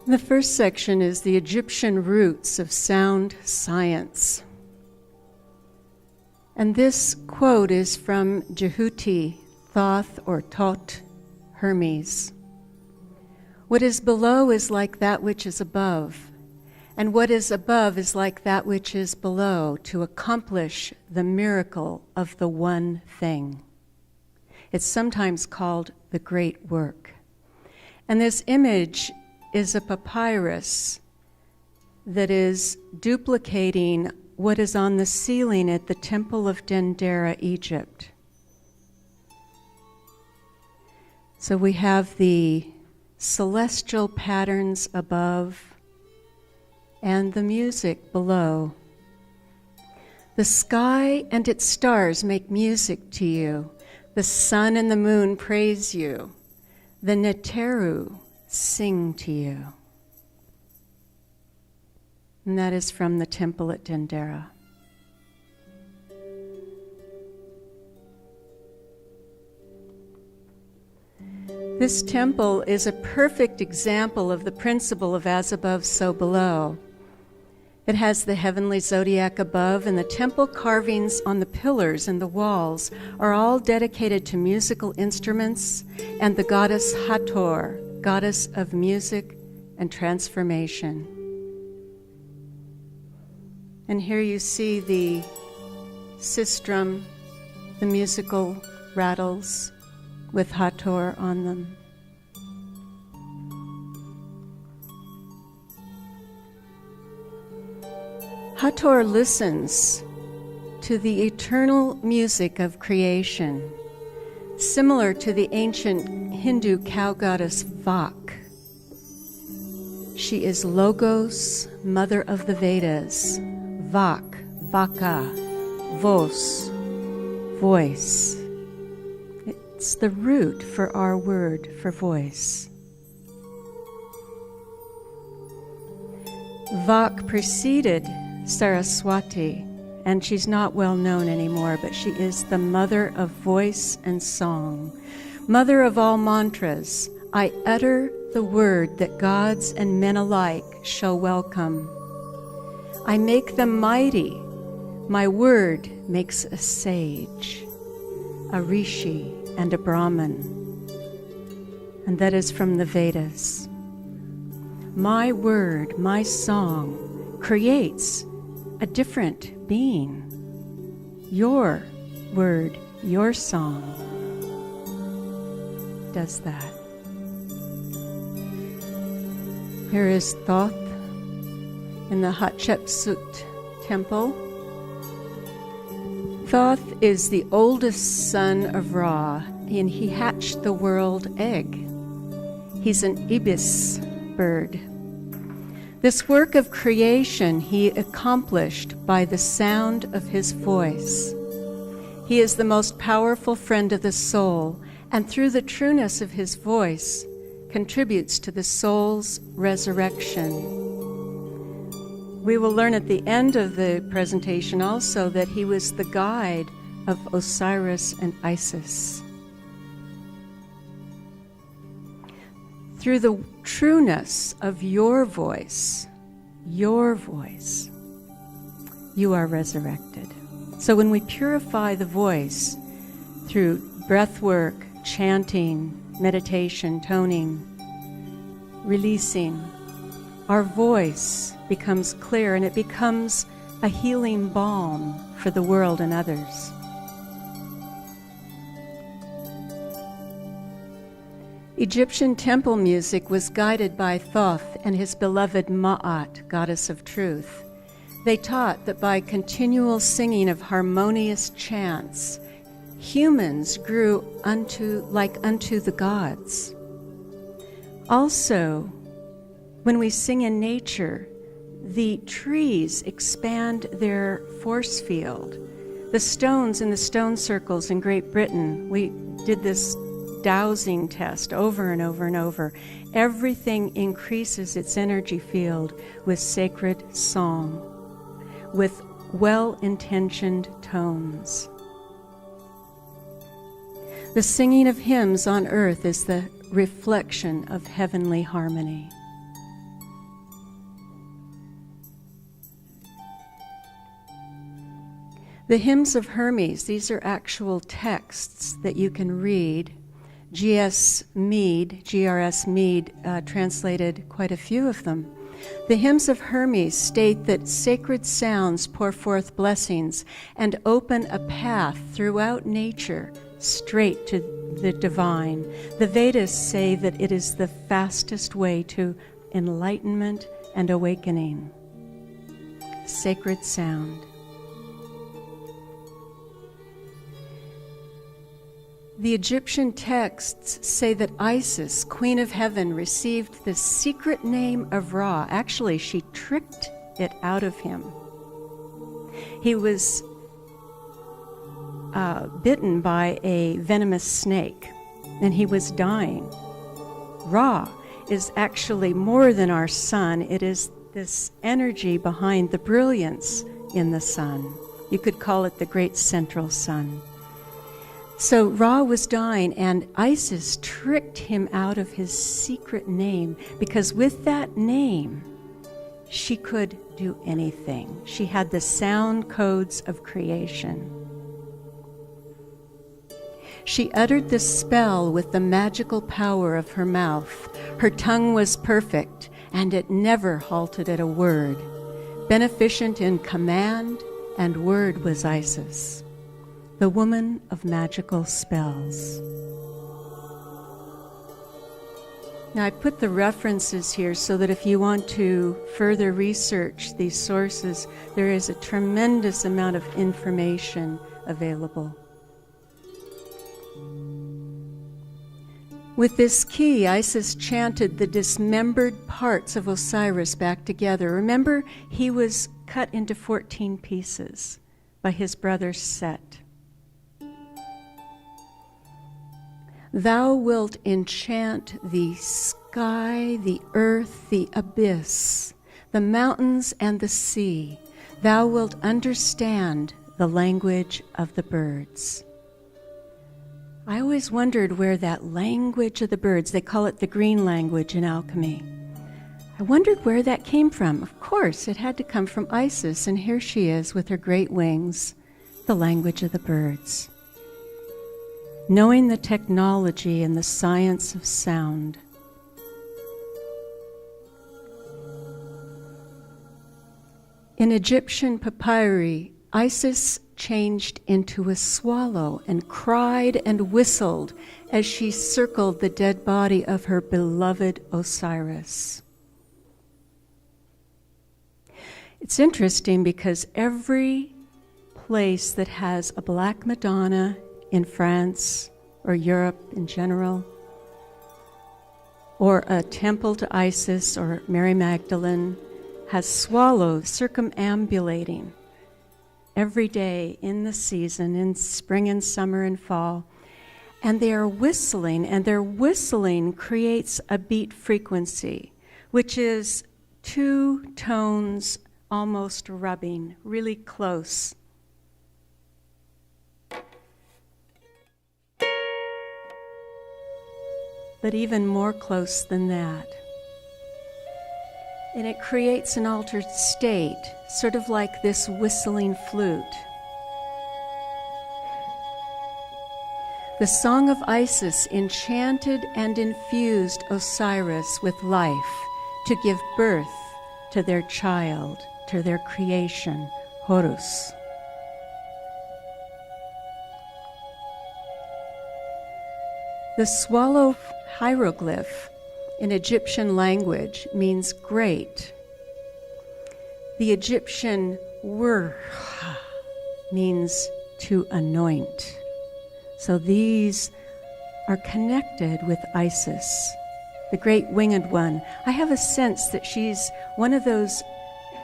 The first section is the Egyptian roots of sound science. And this quote is from Jehuti, Thoth or Tot, Hermes. What is below is like that which is above, and what is above is like that which is below, to accomplish the miracle of the one thing. It's sometimes called the great work. And this image is a papyrus that is duplicating what is on the ceiling at the Temple of Dendera, Egypt. So we have the celestial patterns above and the music below. The sky and its stars make music to you. The sun and the moon praise you. The Neteru sing to you. And that is from the temple at Dendera. This temple is a perfect example of the principle of as above, so below. It has the heavenly zodiac above, and the temple carvings on the pillars and the walls are all dedicated to musical instruments and the goddess Hathor, goddess of music and transformation. And here you see the sistrum, the musical rattles with Hathor on them. Hathor listens to the eternal music of creation, similar to the ancient Hindu cow goddess Vak. She is Logos, mother of the Vedas, Vak, Vaka, Vos, voice. It's the root for our word for voice. Vak preceded Saraswati, and she's not well known anymore, but she is the mother of voice and song, mother of all mantras. I utter the word that gods and men alike shall welcome. I make them mighty. My word makes a sage, a rishi, and a Brahman. And that is from the Vedas. My word, my song, creates a different being. Your word, your song does that. Here is Thoth in the Hatshepsut temple. Thoth is the oldest son of Ra, and he hatched the world egg. He's an ibis bird. This work of creation he accomplished by the sound of his voice. He is the most powerful friend of the soul, and through the trueness of his voice, contributes to the soul's resurrection. We will learn at the end of the presentation also that he was the guide of Osiris and Isis. Through the trueness of your voice, you are resurrected. So when we purify the voice through breath work, chanting, meditation, toning, releasing, our voice becomes clear, and it becomes a healing balm for the world and others. Egyptian temple music was guided by Thoth and his beloved Ma'at, goddess of truth. They taught that by continual singing of harmonious chants, humans grew like unto the gods. Also, when we sing in nature, the trees expand their force field. The stones in the stone circles in Great Britain, we did this dowsing test over and over and over. Everything increases its energy field with sacred song, with well-intentioned tones. The singing of hymns on earth is the reflection of heavenly harmony. The hymns of Hermes, these are actual texts that you can read. G.S. Mead, G.R.S. Mead, translated quite a few of them. The hymns of Hermes state that sacred sounds pour forth blessings and open a path throughout nature straight to the divine. The Vedas say that it is the fastest way to enlightenment and awakening. Sacred sound. The Egyptian texts say that Isis, Queen of Heaven, received the secret name of Ra. Actually, she tricked it out of him. He was bitten by a venomous snake, and he was dying. Ra is actually more than our sun. It is this energy behind the brilliance in the sun. You could call it the great central sun. So Ra was dying, and Isis tricked him out of his secret name, because with that name, she could do anything. She had the sound codes of creation. She uttered the spell with the magical power of her mouth. Her tongue was perfect, and it never halted at a word. Beneficent in command and word was Isis, the woman of magical spells. Now, I put the references here so that if you want to further research these sources, there is a tremendous amount of information available. With this key, Isis chanted the dismembered parts of Osiris back together. Remember, he was cut into 14 pieces by his brother Set. Thou wilt enchant the sky, the earth, the abyss, the mountains and the sea. Thou wilt understand the language of the birds. I always wondered where that language of the birds, they call it the green language in alchemy. I wondered where that came from. Of course, it had to come from Isis, and here she is with her great wings, the language of the birds. Knowing the technology and the science of sound. In Egyptian papyri, Isis changed into a swallow and cried and whistled as she circled the dead body of her beloved Osiris. It's interesting because every place that has a Black Madonna in France or Europe in general, or a temple to Isis or Mary Magdalene, has swallows circumambulating every day in the season, in spring and summer and fall. And they are whistling, and their whistling creates a beat frequency, which is 2 tones almost rubbing, really close. But even more close than that. And it creates an altered state, sort of like this whistling flute. The song of Isis enchanted and infused Osiris with life to give birth to their child, to their creation, Horus. The swallow hieroglyph in Egyptian language means great. The Egyptian word means to anoint. So these are connected with Isis, the great winged one. I have a sense that she's one of those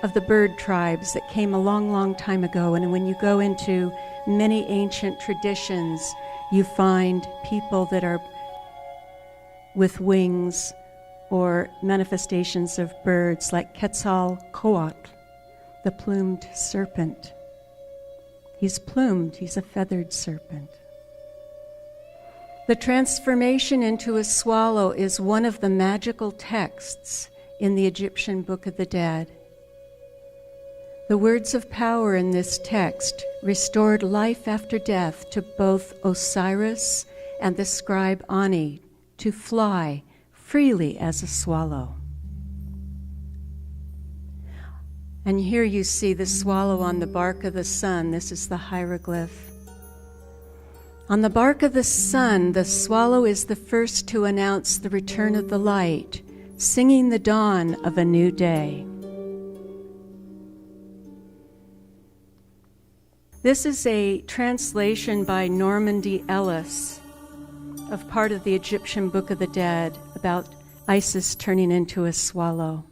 of the bird tribes that came a long, long time ago. And when you go into many ancient traditions, you find people that are with wings or manifestations of birds like Quetzalcoatl, the plumed serpent. He's plumed, he's a feathered serpent. The transformation into a swallow is one of the magical texts in the Egyptian Book of the Dead. The words of power in this text restored life after death to both Osiris and the scribe Ani to fly freely as a swallow. And here you see the swallow on the bark of the sun. This is the hieroglyph. On the bark of the sun, the swallow is the first to announce the return of the light, singing the dawn of a new day. This is a translation by Norman D. Ellis of part of the Egyptian Book of the Dead about Isis turning into a swallow.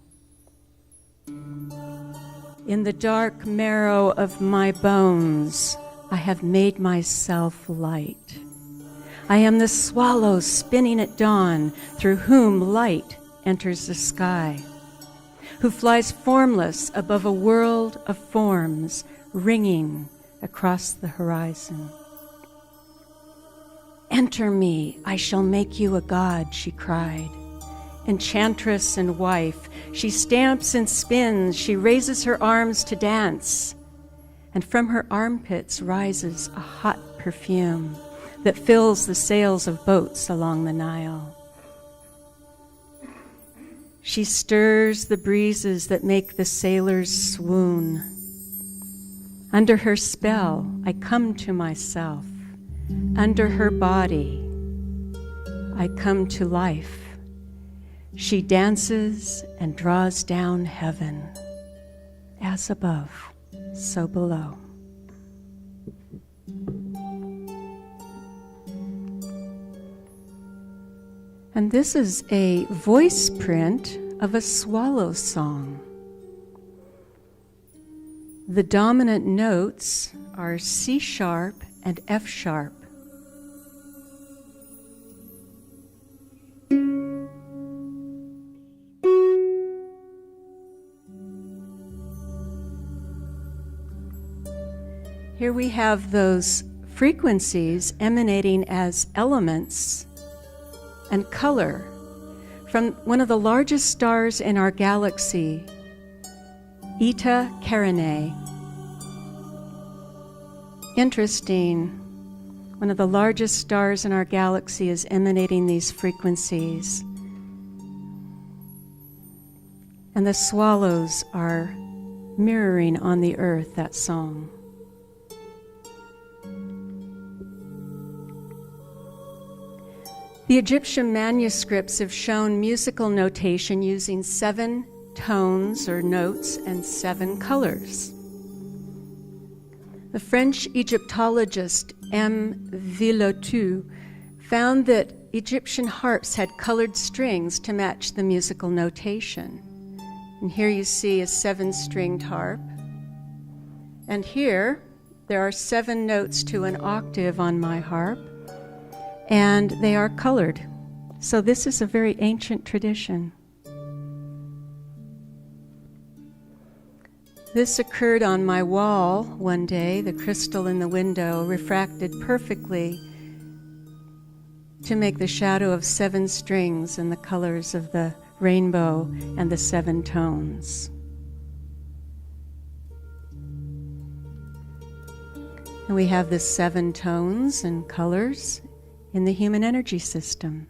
In the dark marrow of my bones, I have made myself light. I am the swallow spinning at dawn, through whom light enters the sky, who flies formless above a world of forms, ringing across the horizon. Enter me, I shall make you a god, she cried. Enchantress and wife, she stamps and spins, she raises her arms to dance, and from her armpits rises a hot perfume that fills the sails of boats along the Nile. She stirs the breezes that make the sailors swoon. Under her spell, I come to myself. Under her body, I come to life. She dances and draws down heaven, as above, so below. And this is a voice print of a swallow song. The dominant notes are C sharp and F sharp. Here we have those frequencies emanating as elements and color from one of the largest stars in our galaxy, Eta Carinae. Interesting, one of the largest stars in our galaxy is emanating these frequencies. And the swallows are mirroring on the earth that song. The Egyptian manuscripts have shown musical notation using 7 tones or notes and 7 colors. The French Egyptologist M. Villoteux found that Egyptian harps had colored strings to match the musical notation. And here you see a 7-stringed harp. And here there are 7 notes to an octave on my harp, and they are colored. So this is a very ancient tradition. This occurred on my wall one day. The crystal in the window refracted perfectly to make the shadow of 7 strings and the colors of the rainbow and the 7 tones. And we have the 7 tones and colors in the human energy system.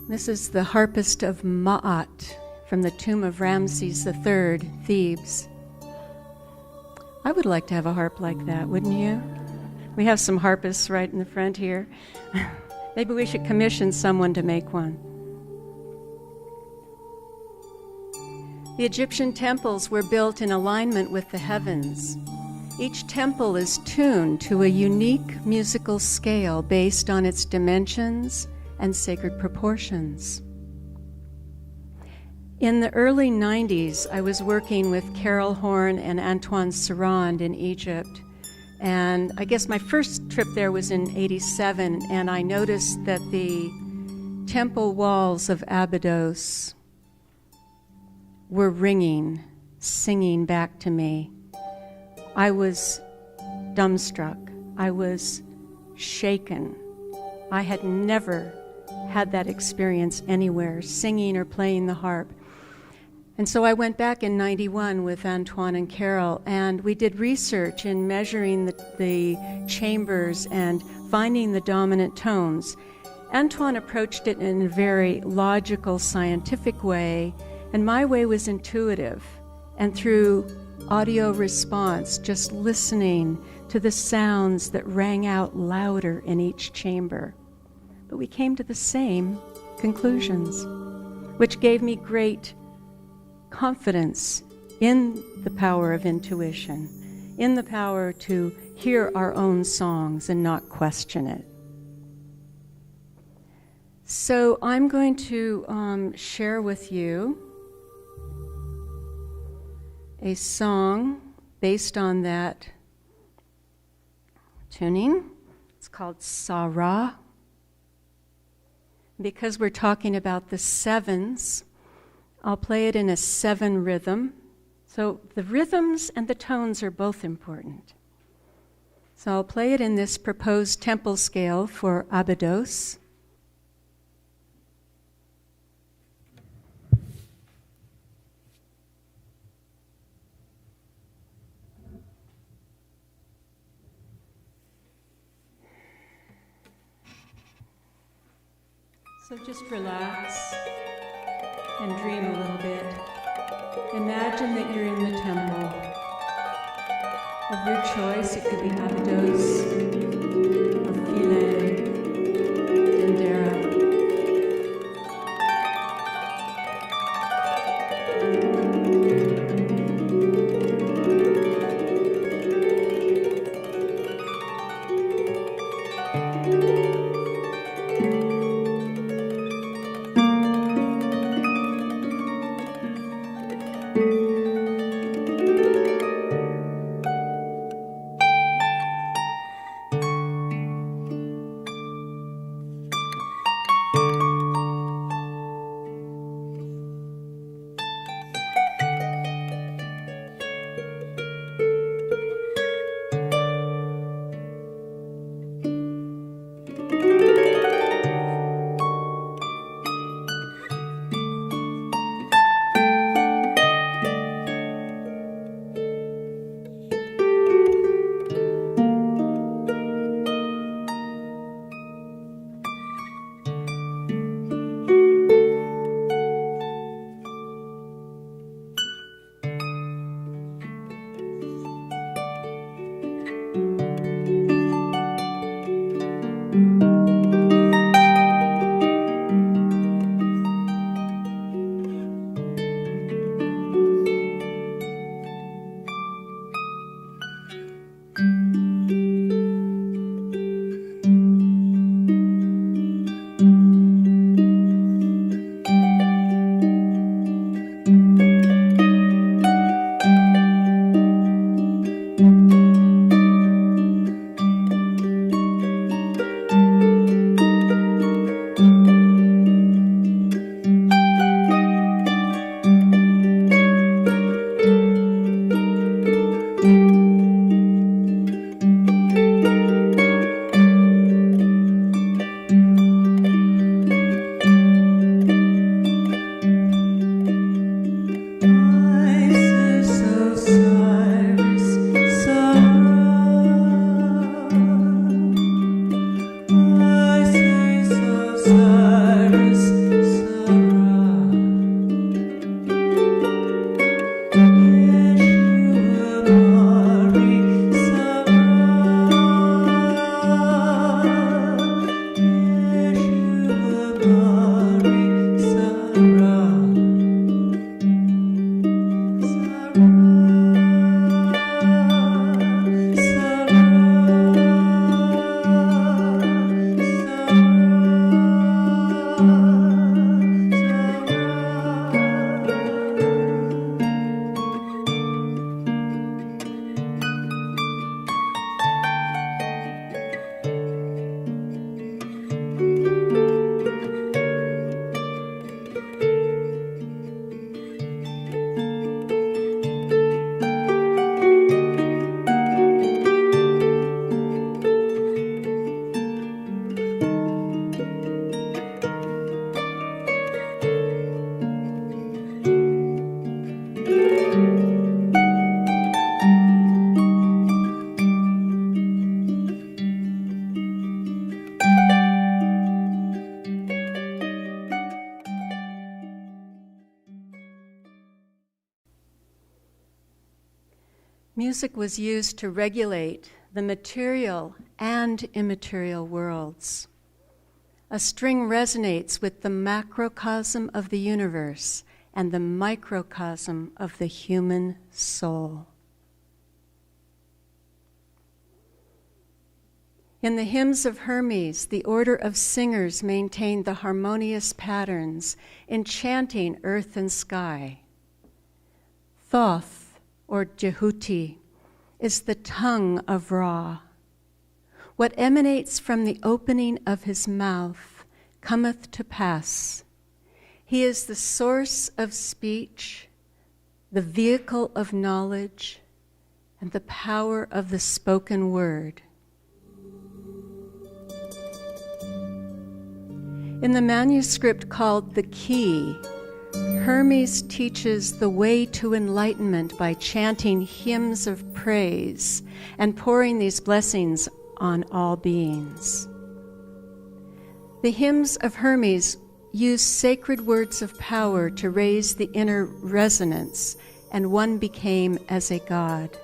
This is the harpist of Ma'at from the tomb of Ramses III, Thebes. I would like to have a harp like that, wouldn't you? We have some harpists right in the front here. Maybe we should commission someone to make one. The Egyptian temples were built in alignment with the heavens. Each temple is tuned to a unique musical scale based on its dimensions and sacred proportions. In the early 90s, I was working with Carol Horn and Antoine Sarand in Egypt. And I guess my first trip there was in 87, and I noticed that the temple walls of Abydos were ringing singing back to me. I was dumbstruck. I was shaken. I had never had that experience anywhere, singing or playing the harp. And so I went back in 91 with Antoine and Carol, and we did research in measuring the chambers and finding the dominant tones. Antoine approached it in a very logical, scientific way, and my way was intuitive. And through audio response, just listening to the sounds that rang out louder in each chamber. But we came to the same conclusions, which gave me great confidence in the power of intuition, in the power to hear our own songs and not question it. So I'm going to share with you a song based on that tuning. It's called Sarah. Because we're talking about the sevens, I'll play it in a 7 rhythm. So the rhythms and the tones are both important. So I'll play it in this proposed tempo scale for Abydos. So just relax and dream a little bit. Imagine that you're in the temple of your choice. It could be Abydos or Philae, Dendera. Music was used to regulate the material and immaterial worlds. A string resonates with the macrocosm of the universe and the microcosm of the human soul. In the hymns of Hermes, the order of singers maintained the harmonious patterns, enchanting earth and sky. Thoth, or Jehuti, is the tongue of Ra. What emanates from the opening of his mouth cometh to pass. He is the source of speech, the vehicle of knowledge, and the power of the spoken word. In the manuscript called The Key, Hermes teaches the way to enlightenment by chanting hymns of praise and pouring these blessings on all beings. The hymns of Hermes use sacred words of power to raise the inner resonance, and one became as a god.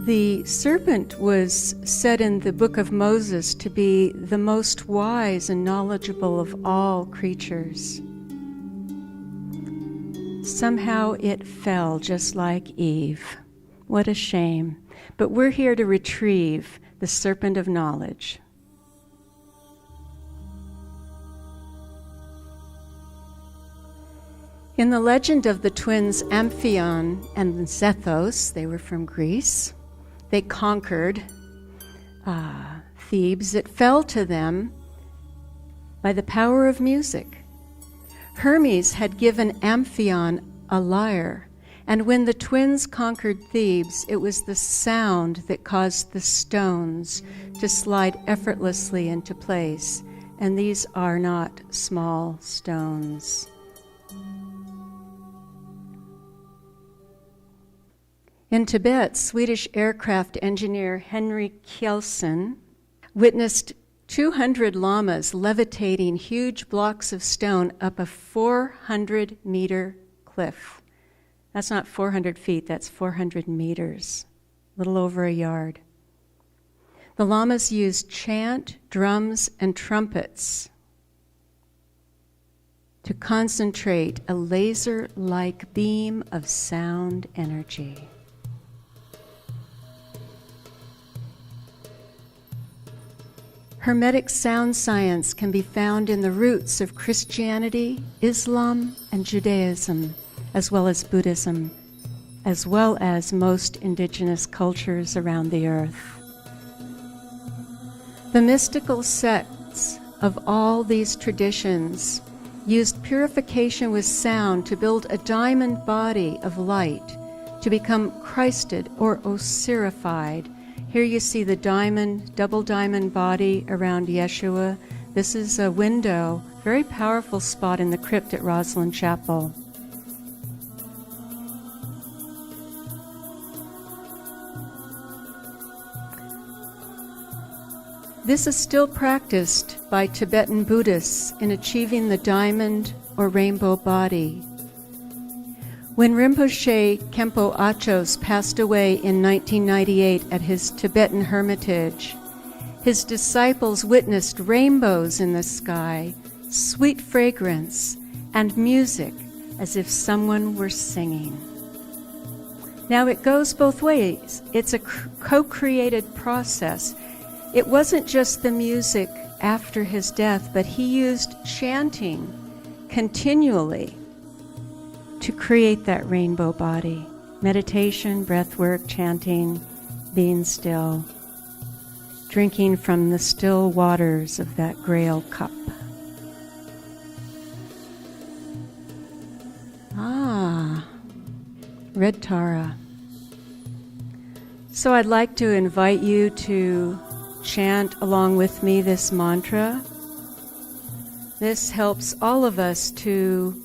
The serpent was said in the book of Moses to be the most wise and knowledgeable of all creatures. Somehow it fell just like Eve. What a shame. But we're here to retrieve the serpent of knowledge. In the legend of the twins Amphion and Zethos, they were from Greece, they conquered Thebes. It fell to them by the power of music. Hermes had given Amphion a lyre, and when the twins conquered Thebes, it was the sound that caused the stones to slide effortlessly into place. And these are not small stones. In Tibet, Swedish aircraft engineer Henry Kjellson witnessed 200 lamas levitating huge blocks of stone up a 400-meter cliff. That's not 400 feet, that's 400 meters, a little over a yard. The lamas used chant, drums, and trumpets to concentrate a laser-like beam of sound energy. Hermetic sound science can be found in the roots of Christianity, Islam, and Judaism, as well as Buddhism, as well as most indigenous cultures around the earth. The mystical sects of all these traditions used purification with sound to build a diamond body of light to become Christed or Osirified. Here you see the diamond, double diamond body around Yeshua. This is a window, very powerful spot in the crypt at Roslyn Chapel. This is still practiced by Tibetan Buddhists in achieving the diamond or rainbow body. When Rinpoche Khenpo Achos passed away in 1998 at his Tibetan hermitage, his disciples witnessed rainbows in the sky, sweet fragrance, and music as if someone were singing. Now it goes both ways. It's a co-created process. It wasn't just the music after his death, but he used chanting continually to create that rainbow body. Meditation, breath work, chanting, being still, drinking from the still waters of that grail cup. Red Tara. So I'd like to invite you to chant along with me this mantra. This helps all of us to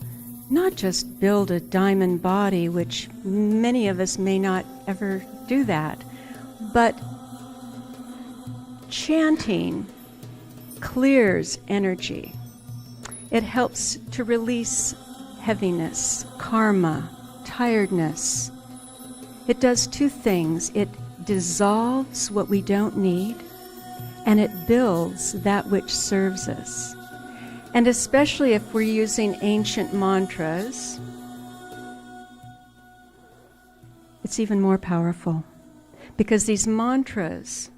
not just build a diamond body, which many of us may not ever do that, but chanting clears energy. It helps to release heaviness, karma, tiredness. It does two things. It dissolves what we don't need, and it builds that which serves us. And especially if we're using ancient mantras, it's even more powerful, because these mantras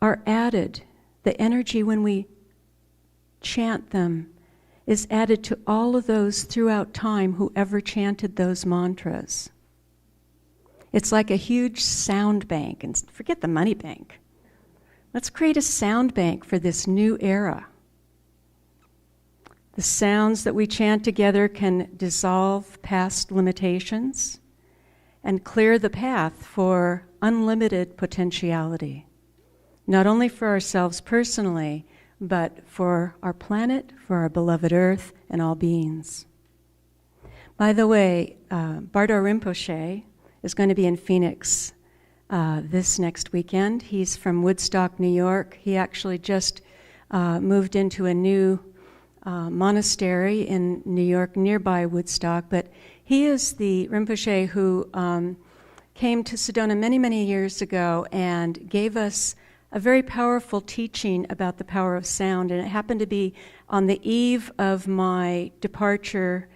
are added. The energy when we chant them is added to all of those throughout time, whoever chanted those mantras. It's like a huge sound bank, and forget the money bank. Let's create a sound bank for this new era. The sounds that we chant together can dissolve past limitations and clear the path for unlimited potentiality, not only for ourselves personally, but for our planet, for our beloved Earth, and all beings. By the way, Bardo Rinpoche is going to be in Phoenix this next weekend. He's from Woodstock, New York. He actually just moved into a new monastery in New York, nearby Woodstock, but he is the Rinpoche who came to Sedona many, many years ago and gave us a very powerful teaching about the power of sound, and it happened to be on the eve of my departure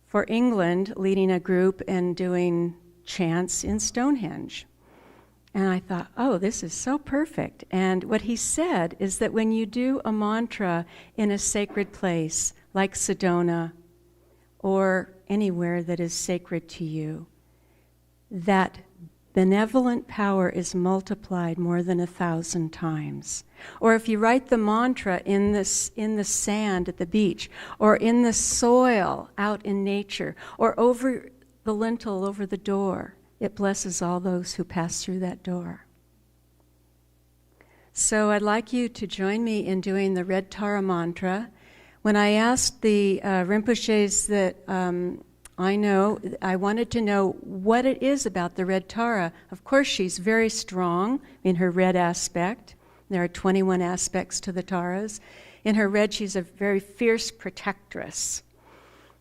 for England, leading a group and doing chants in Stonehenge. And I thought, oh, this is so perfect. And what he said is that when you do a mantra in a sacred place, like Sedona, or anywhere that is sacred to you, that benevolent power is multiplied more than 1,000 times. Or if you write the mantra in the sand at the beach, or in the soil out in nature, or over the lintel over the door, it blesses all those who pass through that door. So I'd like you to join me in doing the Red Tara mantra. When I asked the Rinpoches that I know, I wanted to know what it is about the Red Tara. Of course, she's very strong in her red aspect. There are 21 aspects to the Taras. In her red, she's a very fierce protectress,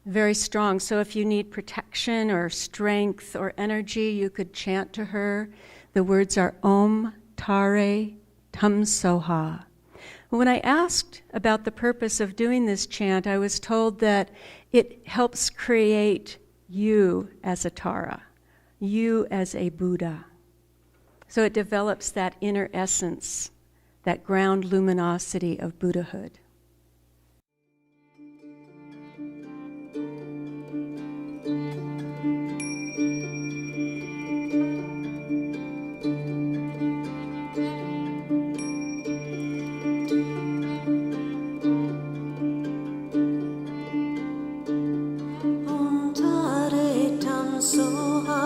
very strong. So if you need protection or strength or energy, you could chant to her. The words are Om Tare Tum Soha. When I asked about the purpose of doing this chant, I was told that it helps create you as a Tara, you as a Buddha. So it develops that inner essence, that ground luminosity of Buddhahood. Soha,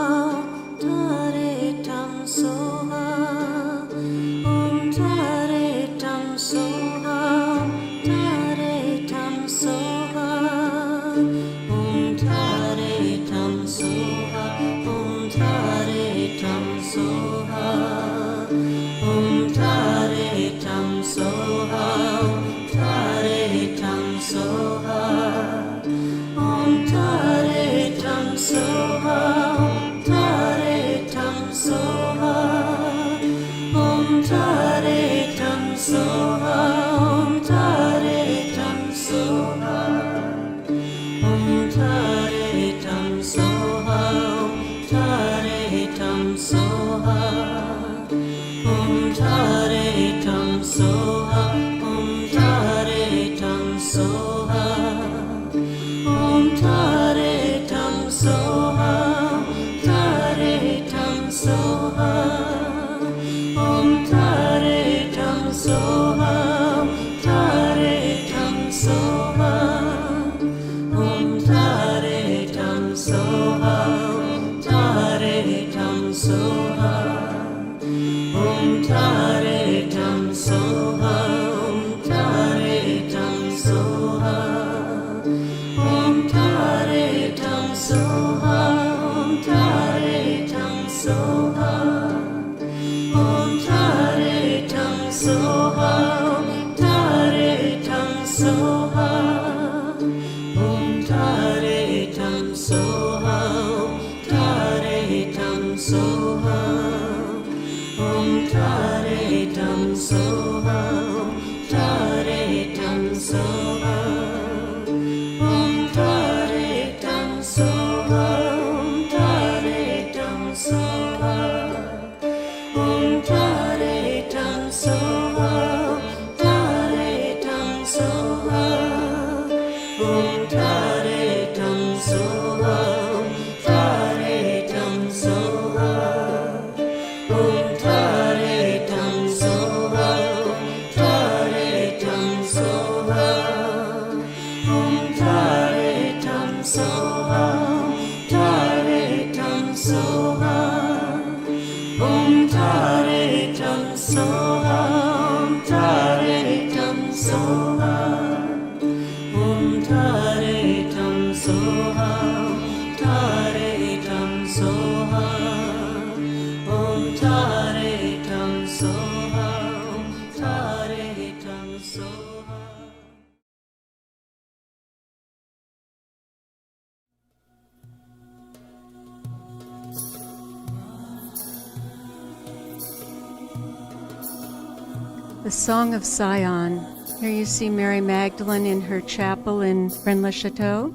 The Song of Sion. Here you see Mary Magdalene in her chapel in Rennes-le-Château.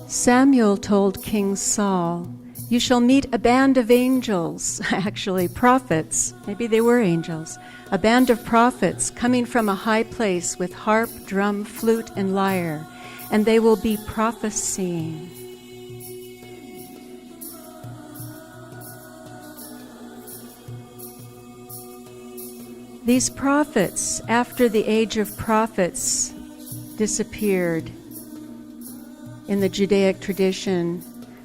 Samuel told King Saul, "You shall meet a band of angels," actually prophets, maybe they were angels, "a band of prophets coming from a high place with harp, drum, flute, and lyre, and they will be prophesying." These prophets, after the age of prophets disappeared in the Judaic tradition,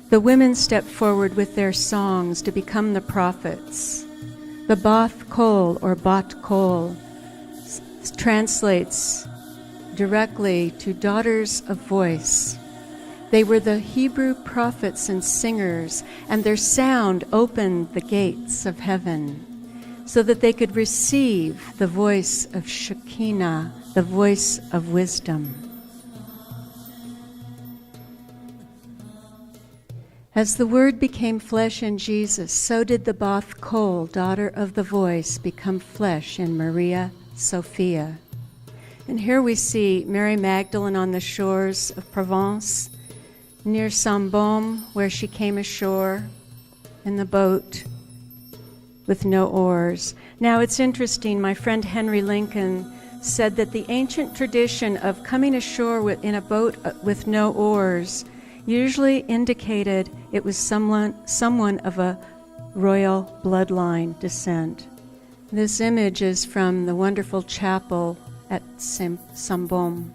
the women stepped forward with their songs to become the prophets. The Bath Kol, or Bat Kol, translates directly to daughters of voice. They were the Hebrew prophets and singers, and their sound opened the gates of heaven, so that they could receive the voice of Shekinah, the voice of wisdom. As the Word became flesh in Jesus, so did the Bath Kol, daughter of the voice, become flesh in Maria Sophia. And here we see Mary Magdalene on the shores of Provence, near Saint-Baume, where she came ashore in the boat with no oars. Now it's interesting, my friend Henry Lincoln said that the ancient tradition of coming ashore in a boat with no oars usually indicated it was someone of a royal bloodline descent. This image is from the wonderful chapel at Saint-Baume.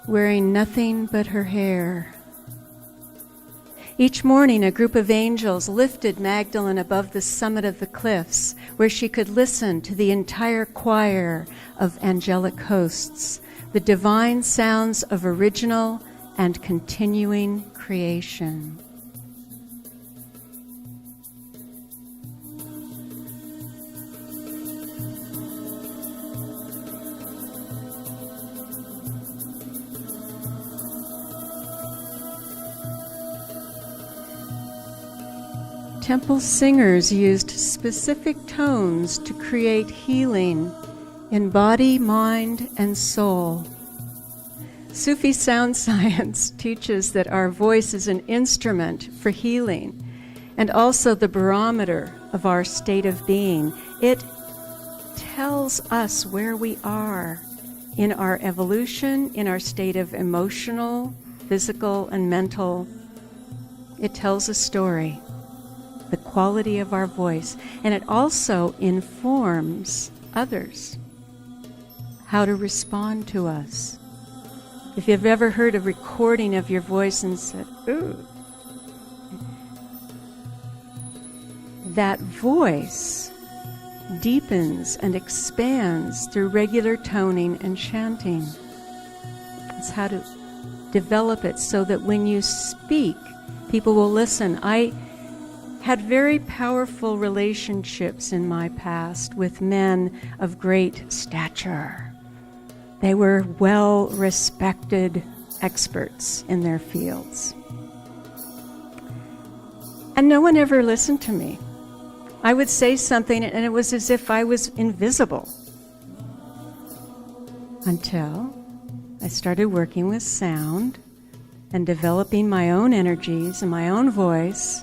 Wearing nothing but her hair. Each morning, a group of angels lifted Magdalene above the summit of the cliffs, where she could listen to the entire choir of angelic hosts, the divine sounds of original and continuing creation. Temple singers used specific tones to create healing in body, mind, and soul. Sufi sound science teaches that our voice is an instrument for healing and also the barometer of our state of being. It tells us where we are in our evolution, in our state of emotional, physical, and mental. It tells a story, the quality of our voice, and it also informs others how to respond to us. If you've ever heard a recording of your voice and said, "Ooh," that voice deepens and expands through regular toning and chanting. It's how to develop it so that when you speak, people will listen. I had very powerful relationships in my past with men of great stature. They were well-respected experts in their fields. And no one ever listened to me. I would say something and it was as if I was invisible. Until I started working with sound and developing my own energies and my own voice.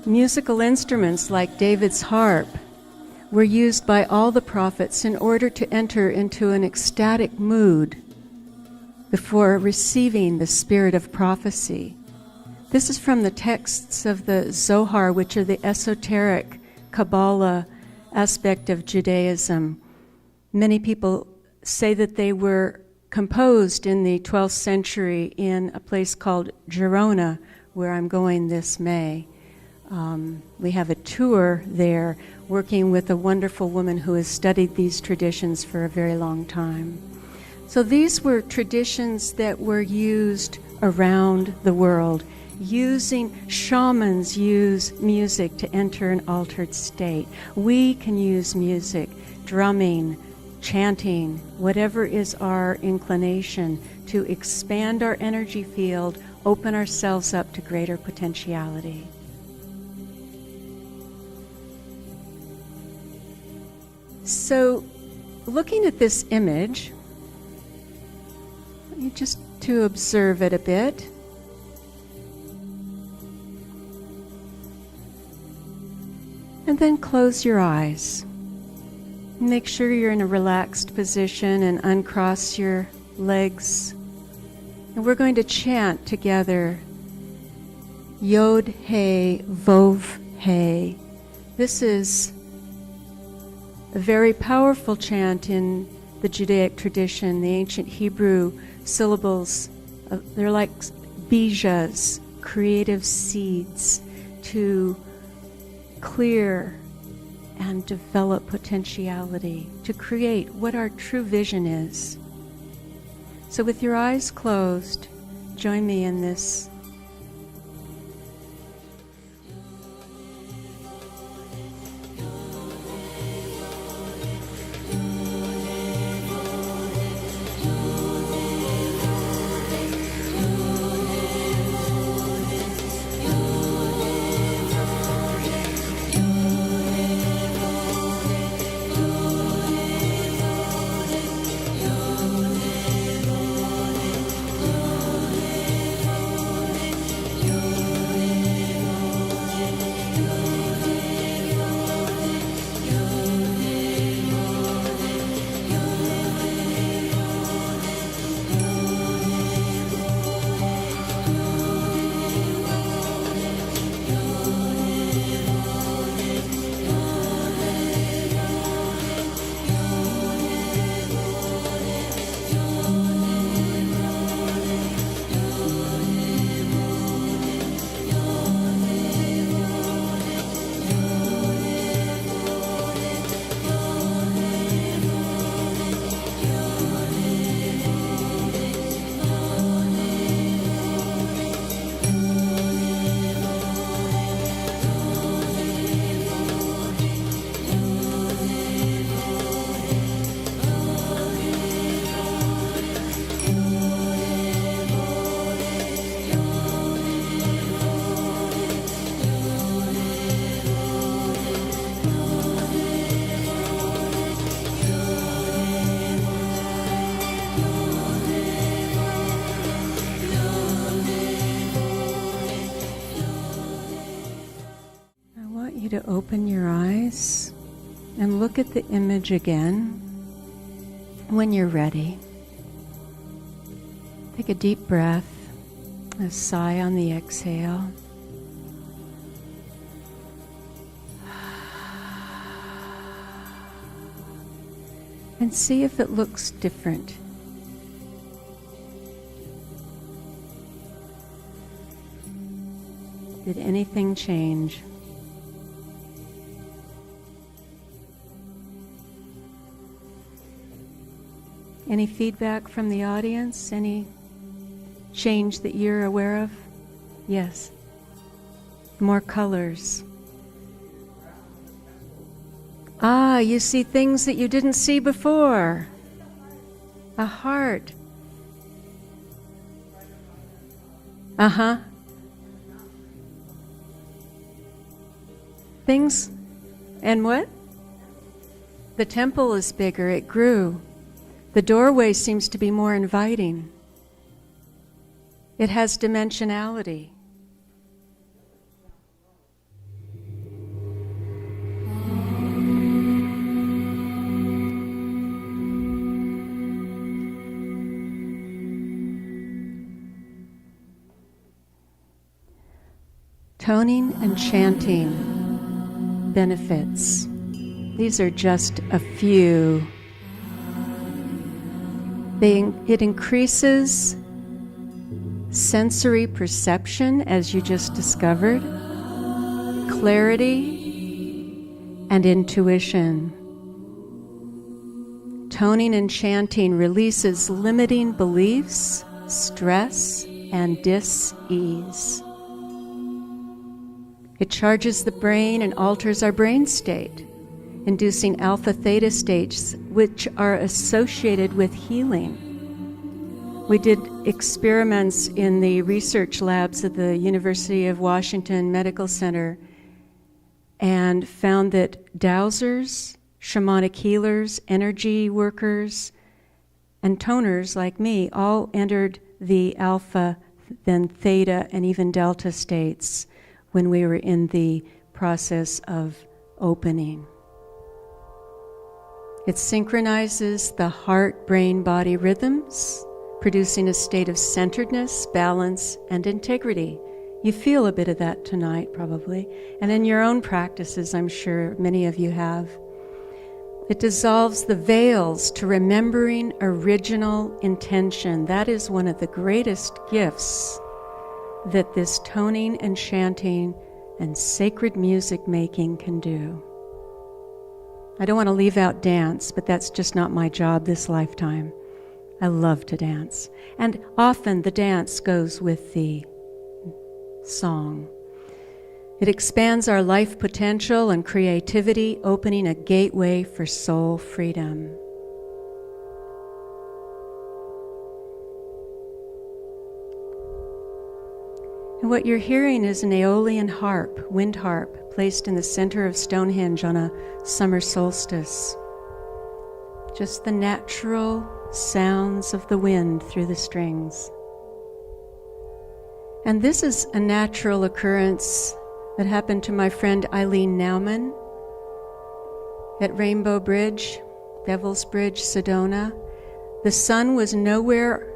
Musical instruments like David's harp were used by all the prophets in order to enter into an ecstatic mood before receiving the spirit of prophecy. This is from the texts of the Zohar, which are the esoteric Kabbalah aspect of Judaism. Many people say that they were composed in the 12th century in a place called Girona, where I'm going this May. We have a tour there working with a wonderful woman who has studied these traditions for a very long time. So these were traditions that were used around the world. Shamans use music to enter an altered state. We can use music, drumming, chanting, whatever is our inclination, to expand our energy field, open ourselves up to greater potentiality. So, looking at this image, just to observe it a bit. And then close your eyes. Make sure you're in a relaxed position and uncross your legs. And we're going to chant together, Yod He Vov He. This is a very powerful chant in the Judaic tradition, the ancient Hebrew syllables. They're like bijas, creative seeds to clear and develop potentiality, to create what our true vision is. So with your eyes closed, join me in this. To open your eyes and look at the image again. When you're ready, take a deep breath, a sigh on the exhale. And see if it looks different. Did anything change? Any feedback from the audience? Any change that you're aware of? Yes. More colors. Ah, you see things that you didn't see before. A heart. Uh-huh. Things. And what? The temple is bigger. It grew. The doorway seems to be more inviting. It has dimensionality. Toning and chanting benefits. These are just a few. It increases sensory perception, as you just discovered, clarity, and intuition. Toning and chanting releases limiting beliefs, stress, and dis-ease. It charges the brain and alters our brain state, inducing alpha-theta states, which are associated with healing. We did experiments in the research labs at the University of Washington Medical Center and found that dowsers, shamanic healers, energy workers, and toners like me all entered the alpha, then theta, and even delta states when we were in the process of opening. It synchronizes the heart-brain-body rhythms, producing a state of centeredness, balance, and integrity. You feel a bit of that tonight, probably, and in your own practices, I'm sure many of you have. It dissolves the veils to remembering original intention. That is one of the greatest gifts that this toning and chanting and sacred music making can do. I don't want to leave out dance, but that's just not my job this lifetime. I love to dance. And often the dance goes with the song. It expands our life potential and creativity, opening a gateway for soul freedom. And what you're hearing is an Aeolian harp, wind harp, placed in the center of Stonehenge on a summer solstice. Just the natural sounds of the wind through the strings. And this is a natural occurrence that happened to my friend Eileen Nauman at Rainbow Bridge, Devil's Bridge, Sedona. The sun was nowhere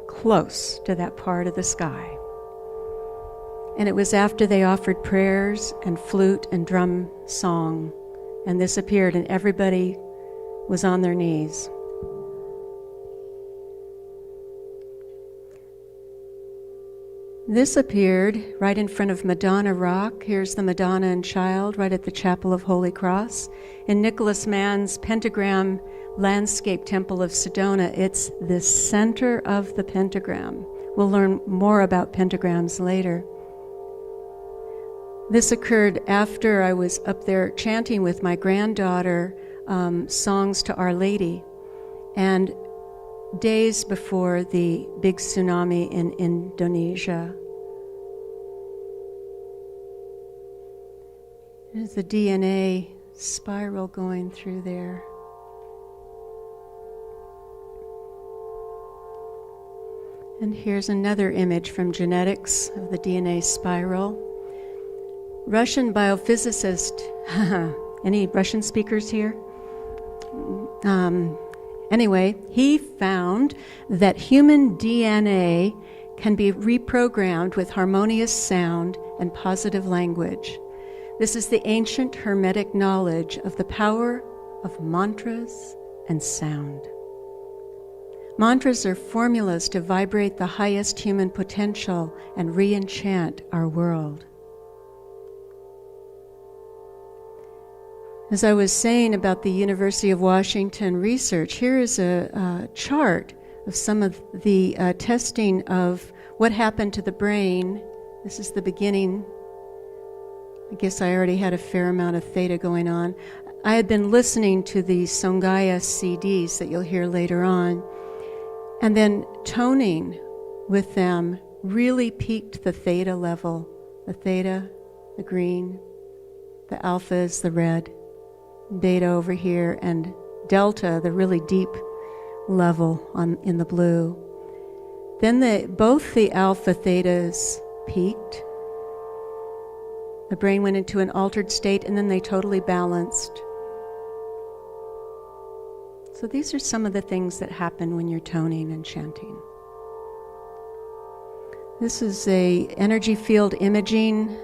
close to that part of the sky. And it was after they offered prayers and flute and drum song, and this appeared, and everybody was on their knees. This appeared right in front of Madonna Rock. Here's the Madonna and Child right at the Chapel of Holy Cross. In Nicholas Mann's pentagram landscape temple of Sedona, it's the center of the pentagram. We'll learn more about pentagrams later. This occurred after I was up there chanting with my granddaughter songs to Our Lady, and days before the big tsunami in Indonesia. There's the DNA spiral going through there. And here's another image from genetics of the DNA spiral. Russian biophysicist, any Russian speakers here? Anyway, he found that human DNA can be reprogrammed with harmonious sound and positive language. This is the ancient Hermetic knowledge of the power of mantras and sound. Mantras are formulas to vibrate the highest human potential and re-enchant our world. As I was saying about the University of Washington research, here is a chart of some of the testing of what happened to the brain. This is the beginning I guess I already had a fair amount of theta going on. I had been listening to the Songaya CDs that you'll hear later on, and then toning with them really peaked the theta level. The theta, the green, the alpha is the red, beta over here, and delta, the really deep level in the blue. Then both the alpha thetas peaked. The brain went into an altered state, and then they totally balanced. So these are some of the things that happen when you're toning and chanting. This is a energy field imaging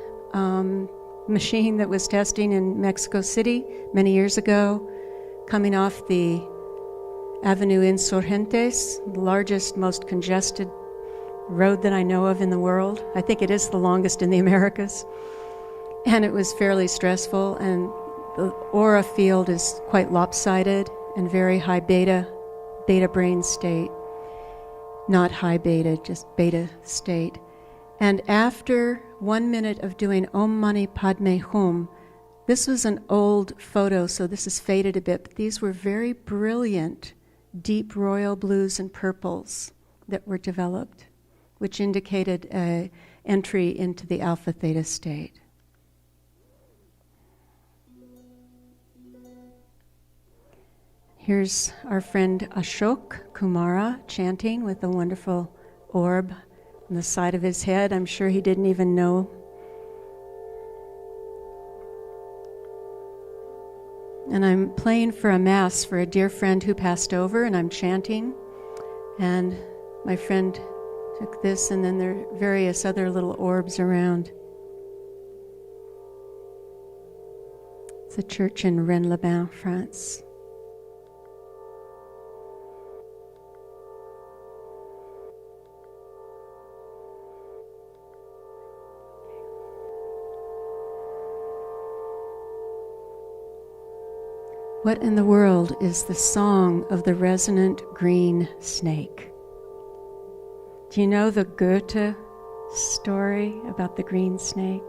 machine that was testing in Mexico City many years ago, coming off the Avenue Insurgentes, the largest, most congested road that I know of in the world. I think it is the longest in the Americas. And it was fairly stressful, and the aura field is quite lopsided and very high beta brain state. Not high beta, just beta state. And after 1 minute of doing Om Mani Padme Hum, this was an old photo, so this is faded a bit, but these were very brilliant, deep royal blues and purples that were developed, which indicated an entry into the alpha theta state. Here's our friend Ashok Kumara chanting with a wonderful orb on the side of his head. I'm sure he didn't even know. And I'm playing for a mass for a dear friend who passed over, and I'm chanting. And my friend took this, and then there are various other little orbs around. It's a church in Rennes-les-Bains, France. What in the world is the song of the resonant green snake? Do you know the Goethe story about the green snake?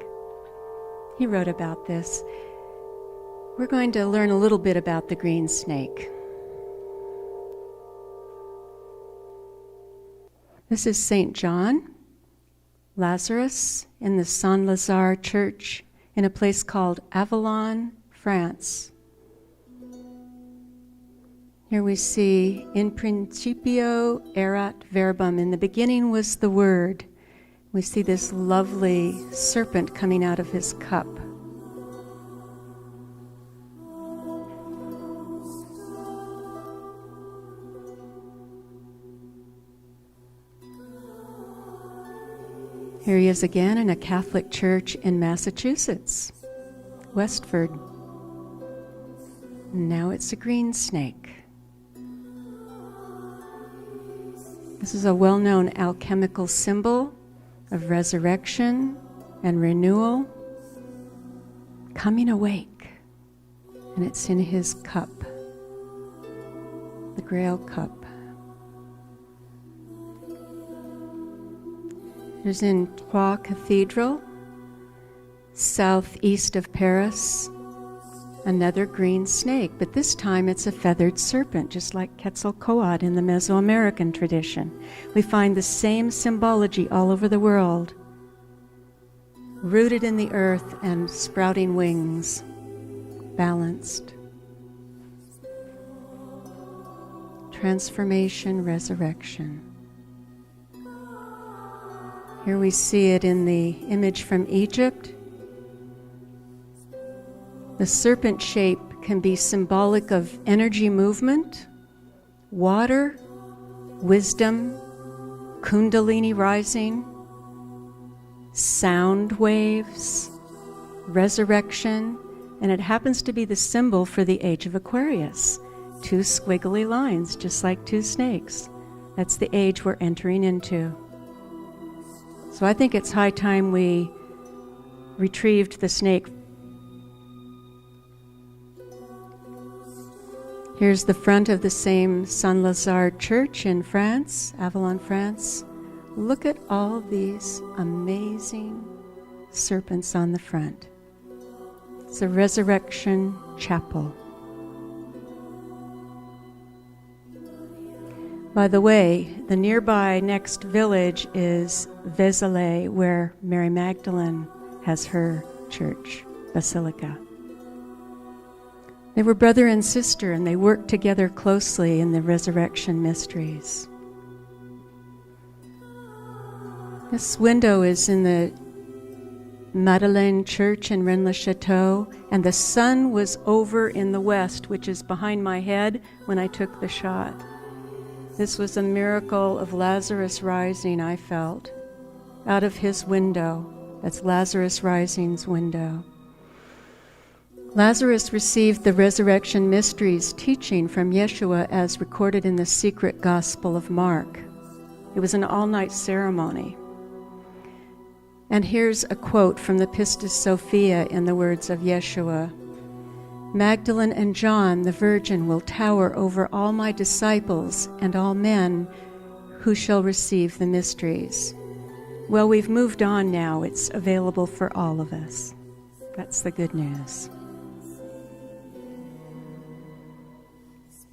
He wrote about this. We're going to learn a little bit about the green snake. This is St. John, Lazarus, in the Saint-Lazare Church in a place called Avallon, France. Here we see, in principio erat verbum, in the beginning was the Word. We see this lovely serpent coming out of his cup. Here he is again in a Catholic church in Massachusetts, Westford. Now it's a green snake. This is a well-known alchemical symbol of resurrection and renewal, coming awake, and it's in his cup, the Grail cup. Here's in Troyes Cathedral, southeast of Paris, another green snake, but this time it's a feathered serpent, just like Quetzalcoatl in the Mesoamerican tradition. We find the same symbology all over the world, rooted in the earth and sprouting wings, balanced. Transformation, resurrection. Here we see it in the image from Egypt. The serpent shape can be symbolic of energy movement, water, wisdom, kundalini rising, sound waves, resurrection, and it happens to be the symbol for the age of Aquarius. 2 squiggly lines, just like 2 snakes. That's the age we're entering into. So I think it's high time we retrieved the snake. Here's the front of the same Saint-Lazare Church in France, Avallon, France. Look at all these amazing serpents on the front. It's a resurrection chapel. By the way, the nearby next village is Vézelay, where Mary Magdalene has her church, basilica. They were brother and sister, and they worked together closely in the resurrection mysteries. This window is in the Madeleine Church in Rennes-le-Château, and the sun was over in the west, which is behind my head when I took the shot. This was a miracle of Lazarus rising, I felt, out of his window. That's Lazarus Rising's window. Lazarus received the resurrection mysteries teaching from Yeshua as recorded in the secret Gospel of Mark. It was an all-night ceremony. And here's a quote from the Pistis Sophia in the words of Yeshua. Magdalene and John, the Virgin, will tower over all my disciples and all men who shall receive the mysteries. Well, we've moved on now. It's available for all of us. That's the good news.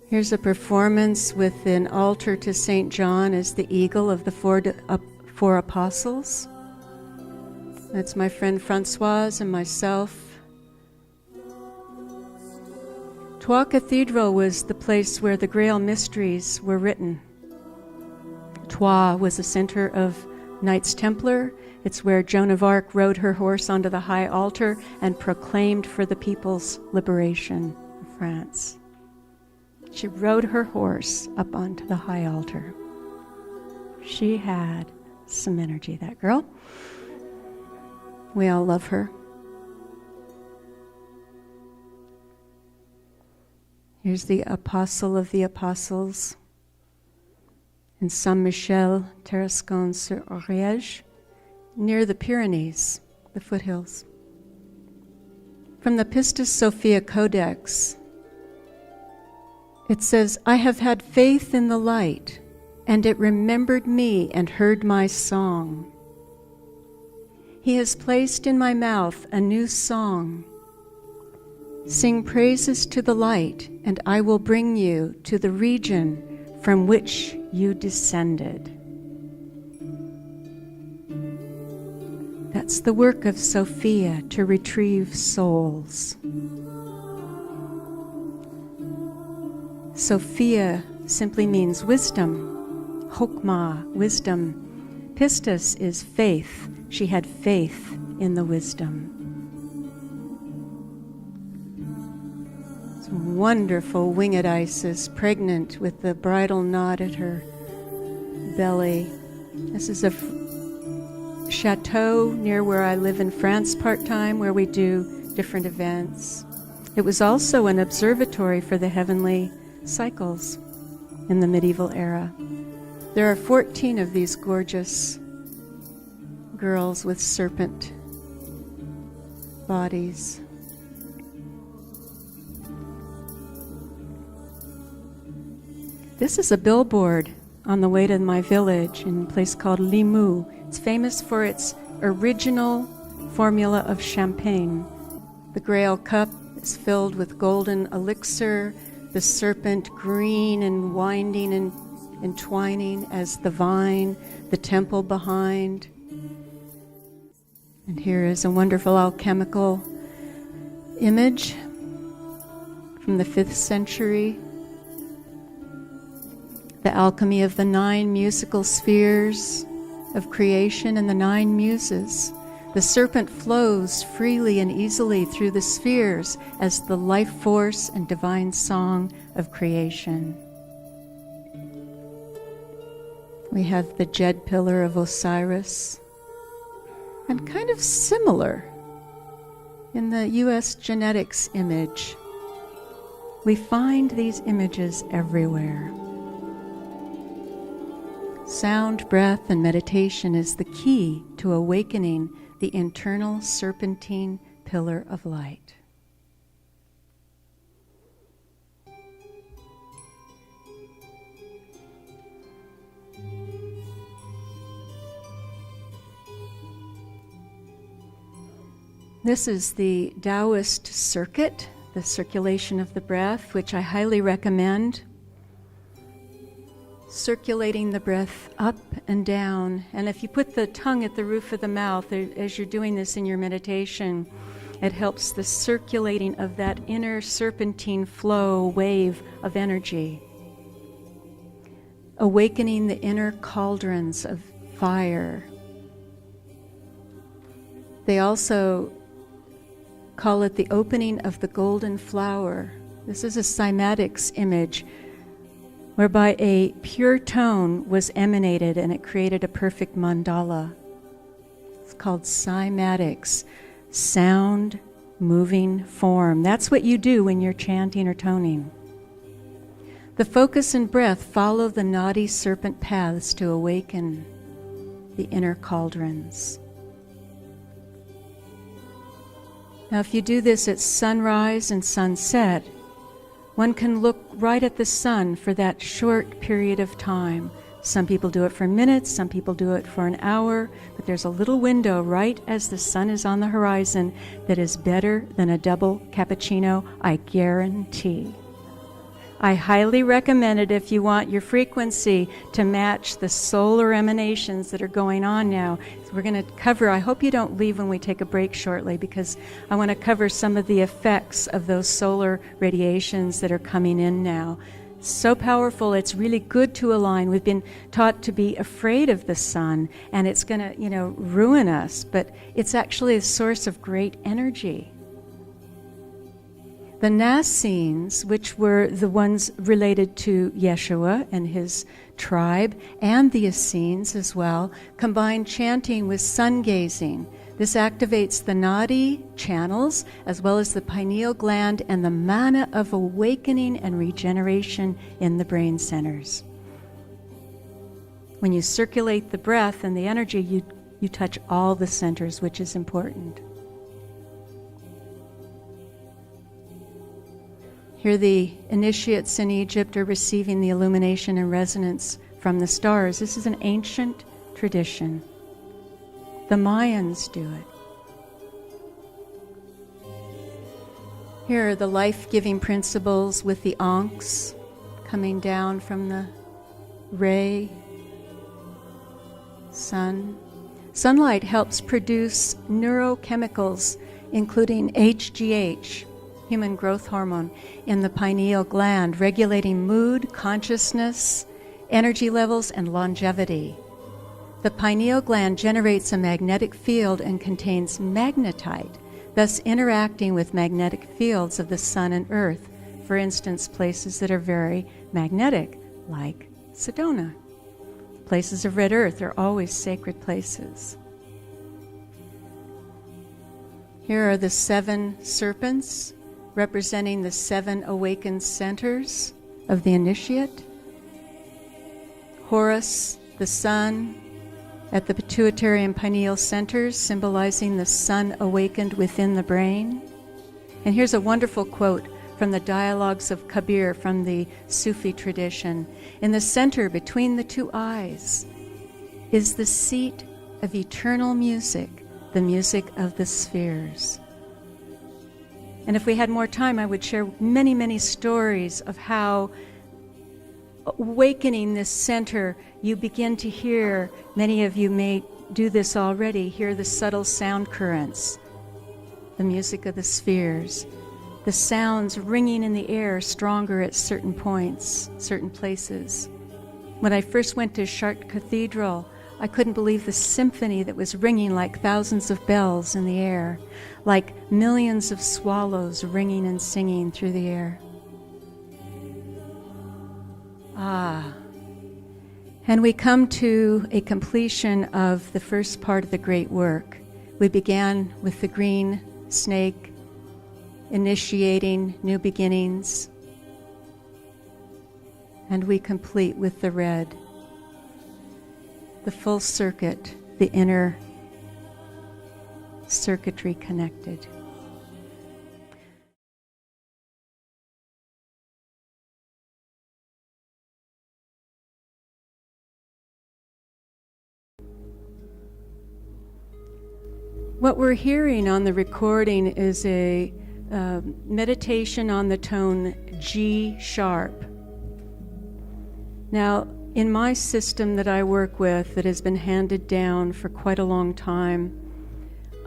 Here's a performance with an altar to St. John as the eagle of the four apostles. That's my friend Francoise and myself. Troyes Cathedral was the place where the Grail mysteries were written. Troyes was the center of Knights Templar. It's where Joan of Arc rode her horse onto the high altar and proclaimed for the people's liberation of France. She rode her horse up onto the high altar. She had some energy, that girl. We all love her. Here's the Apostle of the Apostles in Saint-Michel, Tarascon-sur-Ariège, near the Pyrenees, the foothills. From the Pistis Sophia Codex, it says, I have had faith in the light, and it remembered me and heard my song. He has placed in my mouth a new song. Sing praises to the light, and I will bring you to the region from which you descended. That's the work of Sophia, to retrieve souls. Sophia simply means wisdom. Chokmah, wisdom. Pistis is faith. She had faith in the wisdom. Wonderful winged Isis, pregnant with the bridal knot at her belly. This is a chateau near where I live in France part-time, where we do different events. It was also an observatory for the heavenly cycles in the medieval era. There are 14 of these gorgeous girls with serpent bodies. This is a billboard on the way to my village in a place called Limoux. It's famous for its original formula of champagne. The Grail cup is filled with golden elixir, the serpent green and winding and entwining as the vine, the temple behind. And here is a wonderful alchemical image from the 5th century. The alchemy of the 9 musical spheres of creation and the 9 muses. The serpent flows freely and easily through the spheres as the life force and divine song of creation. We have the jed pillar of Osiris, and kind of similar in the U.S. genetics image. We find these images everywhere. Sound, breath, and meditation is the key to awakening the internal serpentine pillar of light. This is the Taoist circuit, the circulation of the breath, which I highly recommend. Circulating the breath up and down. And if you put the tongue at the roof of the mouth, as you're doing this in your meditation, it helps the circulating of that inner serpentine flow wave of energy, awakening the inner cauldrons of fire. They also call it the opening of the golden flower. This is a cymatics image whereby a pure tone was emanated and it created a perfect mandala. It's called cymatics, sound moving form. That's what you do when you're chanting or toning. The focus and breath follow the naughty serpent paths to awaken the inner cauldrons. Now, if you do this at sunrise and sunset, one can look right at the sun for that short period of time. Some people do it for minutes, some people do it for an hour, but there's a little window right as the sun is on the horizon that is better than a double cappuccino, I guarantee. I highly recommend it if you want your frequency to match the solar emanations that are going on now. So we're going to cover, I hope you don't leave when we take a break shortly, because I want to cover some of the effects of those solar radiations that are coming in now. So powerful, it's really good to align. We've been taught to be afraid of the sun, and it's going to, ruin us, but it's actually a source of great energy. The Nassenes, which were the ones related to Yeshua and his tribe, and the Essenes as well, combine chanting with sun gazing. This activates the nadi channels as well as the pineal gland and the mana of awakening and regeneration in the brain centers. When you circulate the breath and the energy, you touch all the centers, which is important. Here the initiates in Egypt are receiving the illumination and resonance from the stars. This is an ancient tradition. The Mayans do it. Here are the life-giving principles with the ankhs coming down from the ray sun. Sunlight helps produce neurochemicals, including HGH, human growth hormone, in the pineal gland, regulating mood, consciousness, energy levels, and longevity. The pineal gland generates a magnetic field and contains magnetite, thus interacting with magnetic fields of the sun and earth, for instance, places that are very magnetic, like Sedona. Places of red earth are always sacred places. Here are the 7 serpents, representing the 7 awakened centers of the initiate. Horus, the sun, at the pituitary and pineal centers, symbolizing the sun awakened within the brain. And here's a wonderful quote from the Dialogues of Kabir from the Sufi tradition. In the center between the 2 eyes is the seat of eternal music, the music of the spheres. And if we had more time, I would share many, many stories of how awakening this center, you begin to hear, many of you may do this already, hear the subtle sound currents, the music of the spheres, the sounds ringing in the air stronger at certain points, certain places. When I first went to Chartres Cathedral, I couldn't believe the symphony that was ringing like thousands of bells in the air, like millions of swallows ringing and singing through the air. And we come to a completion of the first part of the great work. We began with the green snake, initiating new beginnings, and we complete with the red, the full circuit, the inner circuitry connected. What we're hearing on the recording is a meditation on the tone G sharp. Now, in my system that I work with, that has been handed down for quite a long time,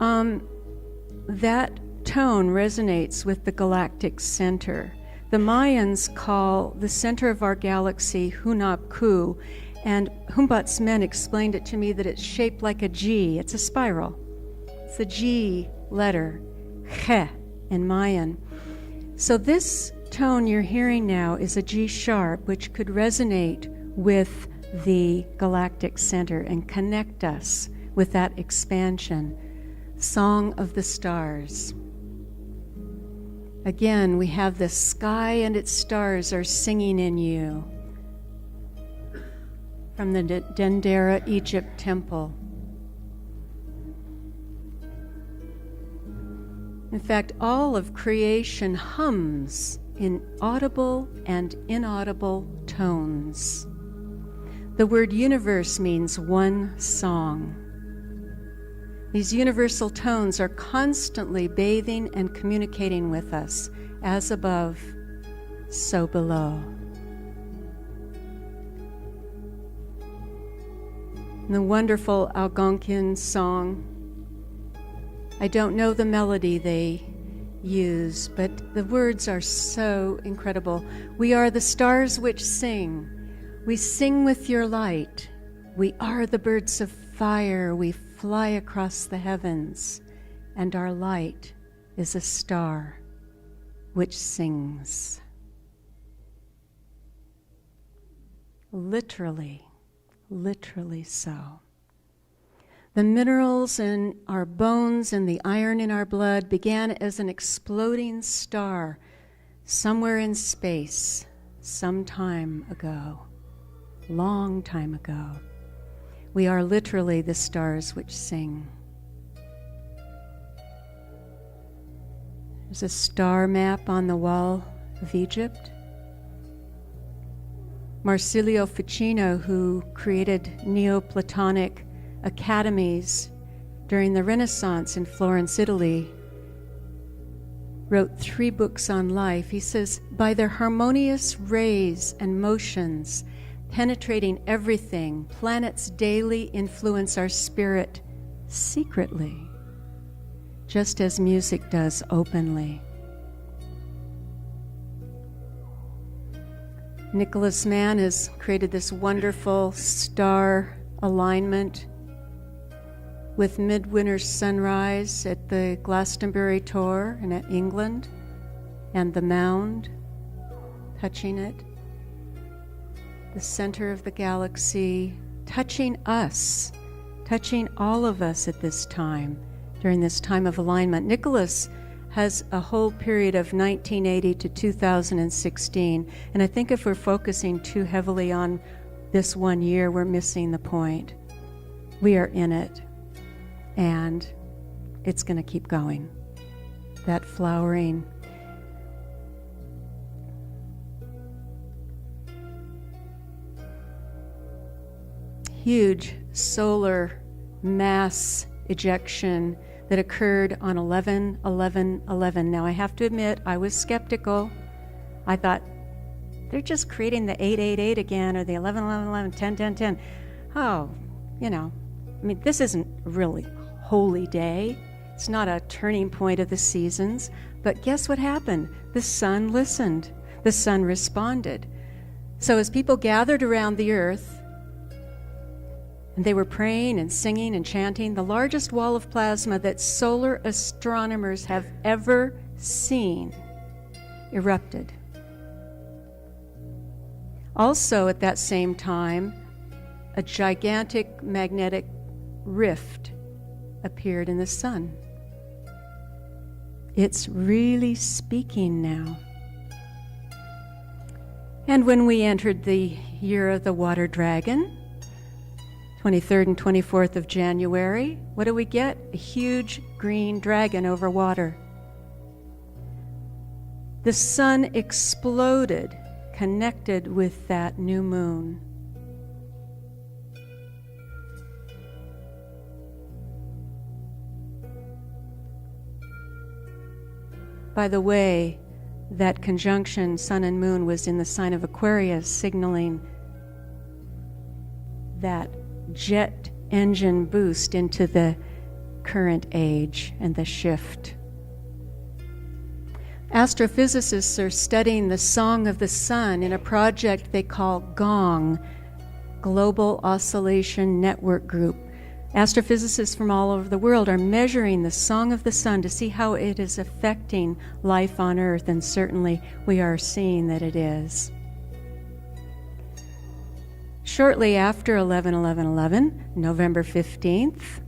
that tone resonates with the galactic center. The Mayans call the center of our galaxy Hunab Ku, and Humbolt's men explained it to me that it's shaped like a G. It's a spiral. It's the G letter, Che, in Mayan. So this tone you're hearing now is a G sharp, which could resonate with the galactic center and connect us with that expansion. Song of the Stars. Again, we have the sky and its stars are singing in you. From the Dendera Egypt temple. In fact, all of creation hums in audible and inaudible tones. The word universe means one song. These universal tones are constantly bathing and communicating with us, as above, so below. The wonderful Algonquian song. I don't know the melody they use, but the words are so incredible. We are the stars which sing. We sing with your light. We are the birds of fire. We fly across the heavens, and our light is a star which sings. Literally so. The minerals in our bones and the iron in our blood began as an exploding star somewhere in space, some time ago, long time ago. We are literally the stars which sing. There's a star map on the wall of Egypt. Marsilio Ficino, who created Neoplatonic academies during the Renaissance in Florence, Italy, wrote 3 books on life. He says, by their harmonious rays and motions, penetrating everything, planets daily influence our spirit secretly, just as music does openly. Nicholas Mann has created this wonderful star alignment with midwinter sunrise at the Glastonbury Tor in England, and the mound touching it, the center of the galaxy, touching us, touching all of us at this time, during this time of alignment. Nicholas has a whole period of 1980 to 2016, and I think if we're focusing too heavily on this one year, we're missing the point. We are in it, and it's going to keep going. That flowering. Huge solar mass ejection that occurred on 11/11/11. Now, I have to admit, I was skeptical. I thought, they're just creating the 888 again, or the 11/11/11, 10/10/10. Oh, this isn't really holy day. It's not a turning point of the seasons. But guess what happened? The sun listened. The sun responded. So as people gathered around the earth, and they were praying and singing and chanting, the largest wall of plasma that solar astronomers have ever seen erupted. Also at that same time, a gigantic magnetic rift appeared in the sun. It's really speaking now. And when we entered the year of the water dragon, 23rd and 24th of January, what do we get? A huge green dragon over water. The sun exploded, connected with that new moon. by the way, that conjunction Sun and Moon was in the sign of Aquarius, signaling that jet engine boost into the current age and the shift. Astrophysicists are studying the song of the sun in a project they call GONG, Global Oscillation Network Group. Astrophysicists from all over the world are measuring the song of the sun to see how it is affecting life on Earth, and certainly we are seeing that it is. Shortly after 11/11/11, November 15th,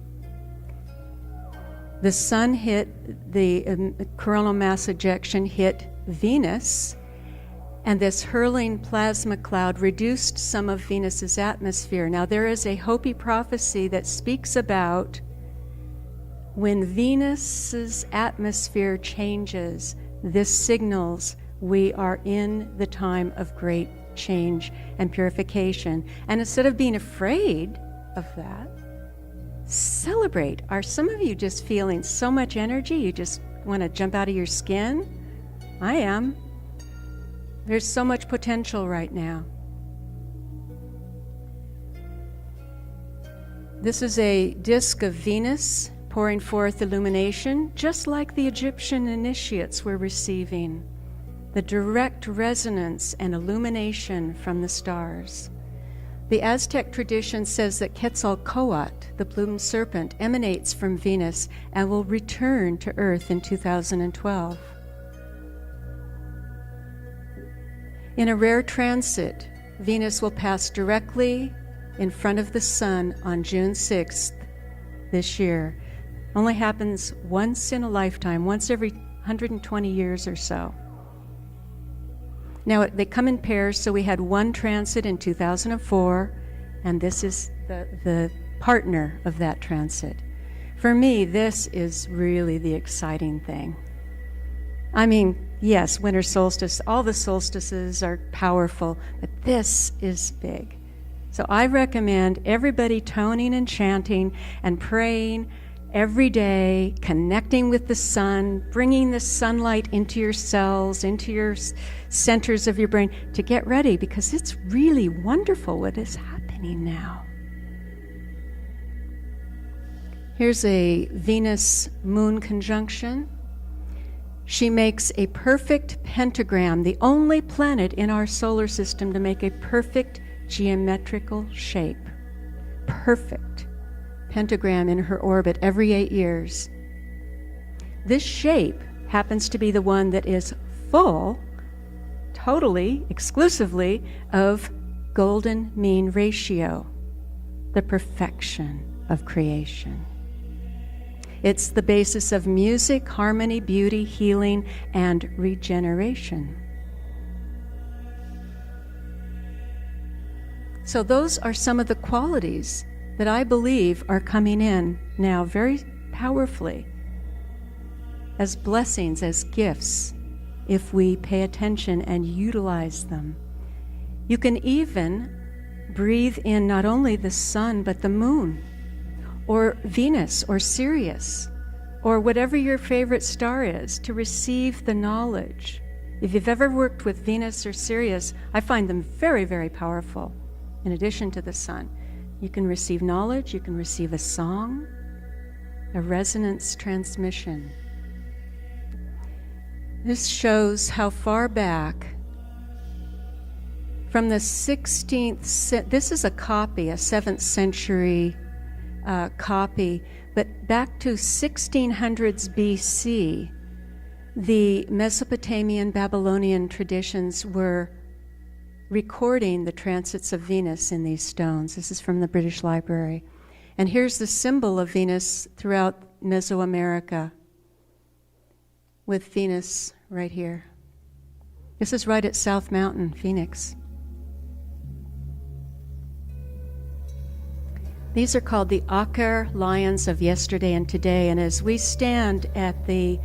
the sun hit, the coronal mass ejection hit Venus, and this hurling plasma cloud reduced some of Venus's atmosphere. Now, there is a Hopi prophecy that speaks about when Venus's atmosphere changes, this signals we are in the time of great change and purification. And instead of being afraid of that, celebrate. Are some of you just feeling so much energy you just want to jump out of your skin? I am. There's so much potential right now. This is a disk of Venus pouring forth illumination, just like the Egyptian initiates were receiving, the direct resonance and illumination from the stars. The Aztec tradition says that Quetzalcoatl, the plumed serpent, emanates from Venus and will return to Earth in 2012. In a rare transit, Venus will pass directly in front of the sun on June 6th this year. Only happens once in a lifetime, once every 120 years or so. Now, they come in pairs, so we had one transit in 2004, and this is the partner of that transit. For me, this is really the exciting thing. I mean, yes, winter solstice, all the solstices are powerful, but this is big. So I recommend everybody toning and chanting and praying every day, connecting with the sun, bringing the sunlight into your cells, into your centers of your brain to get ready, because it's really wonderful what is happening now. Here's a Venus-Moon conjunction. She makes a perfect pentagram, the only planet in our solar system to make a perfect geometrical shape. Perfect pentagram in her orbit every 8 years. This shape happens to be the one that is full, totally, exclusively, of golden mean ratio, the perfection of creation. It's the basis of music, harmony, beauty, healing, and regeneration. So those are some of the qualities that I believe are coming in now very powerfully as blessings, as gifts, if we pay attention and utilize them. You can even breathe in not only the sun, but the moon, or Venus, or Sirius, or whatever your favorite star is, to receive the knowledge. If you've ever worked with Venus or Sirius, I find them very, very powerful, in addition to the sun. You can receive knowledge, you can receive a song, a resonance transmission. This shows how far back from the 16th, this is a copy, a 7th century copy, but back to 1600s BC, the Mesopotamian Babylonian traditions were recording the transits of Venus in these stones. This is from the British Library. And here's the symbol of Venus throughout Mesoamerica, with Venus right here. This is right at South Mountain, Phoenix. These are called the Akar lions of yesterday and today, and as we stand at the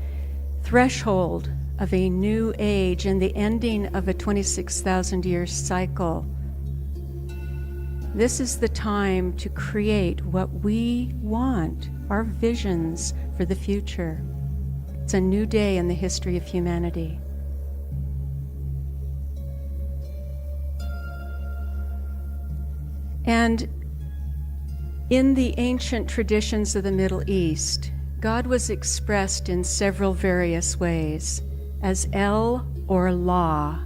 threshold of a new age and the ending of a 26,000-year cycle, this is the time to create what we want, our visions for the future. It's a new day in the history of humanity. And in the ancient traditions of the Middle East, God was expressed in several various ways as El or La,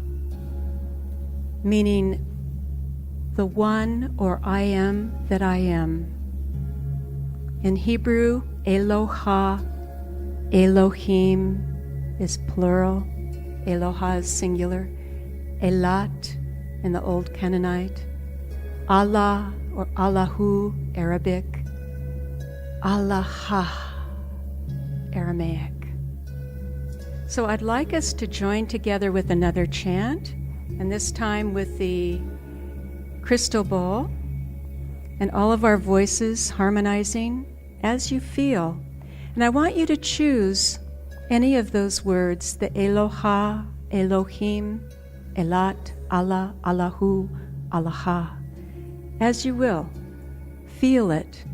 meaning the one or I am that I am. In Hebrew, Eloha, Elohim is plural, Eloha is singular, Elat in the Old Canaanite, Allah or Allahu, Arabic, Allah, Aramaic. So I'd like us to join together with another chant, and this time with the crystal bowl, and all of our voices harmonizing as you feel. And I want you to choose any of those words, the Eloha, Elohim, Elat, Allah, Allahu, Allaha, as you will. Feel it.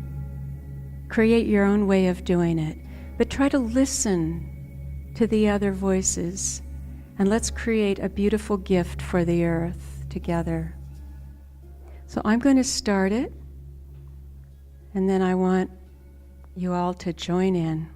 Create your own way of doing it. But try to listen to the other voices, and let's create a beautiful gift for the earth together. So I'm going to start it, and then I want you all to join in.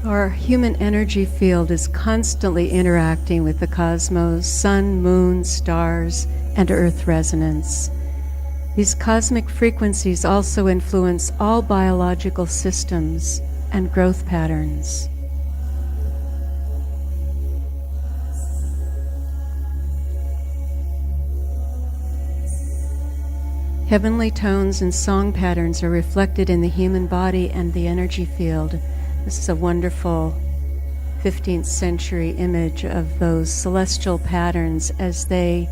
Our human energy field is constantly interacting with the cosmos, sun, moon, stars, and earth resonance. These cosmic frequencies also influence all biological systems and growth patterns. Heavenly tones and song patterns are reflected in the human body and the energy field. This is a wonderful 15th century image of those celestial patterns as they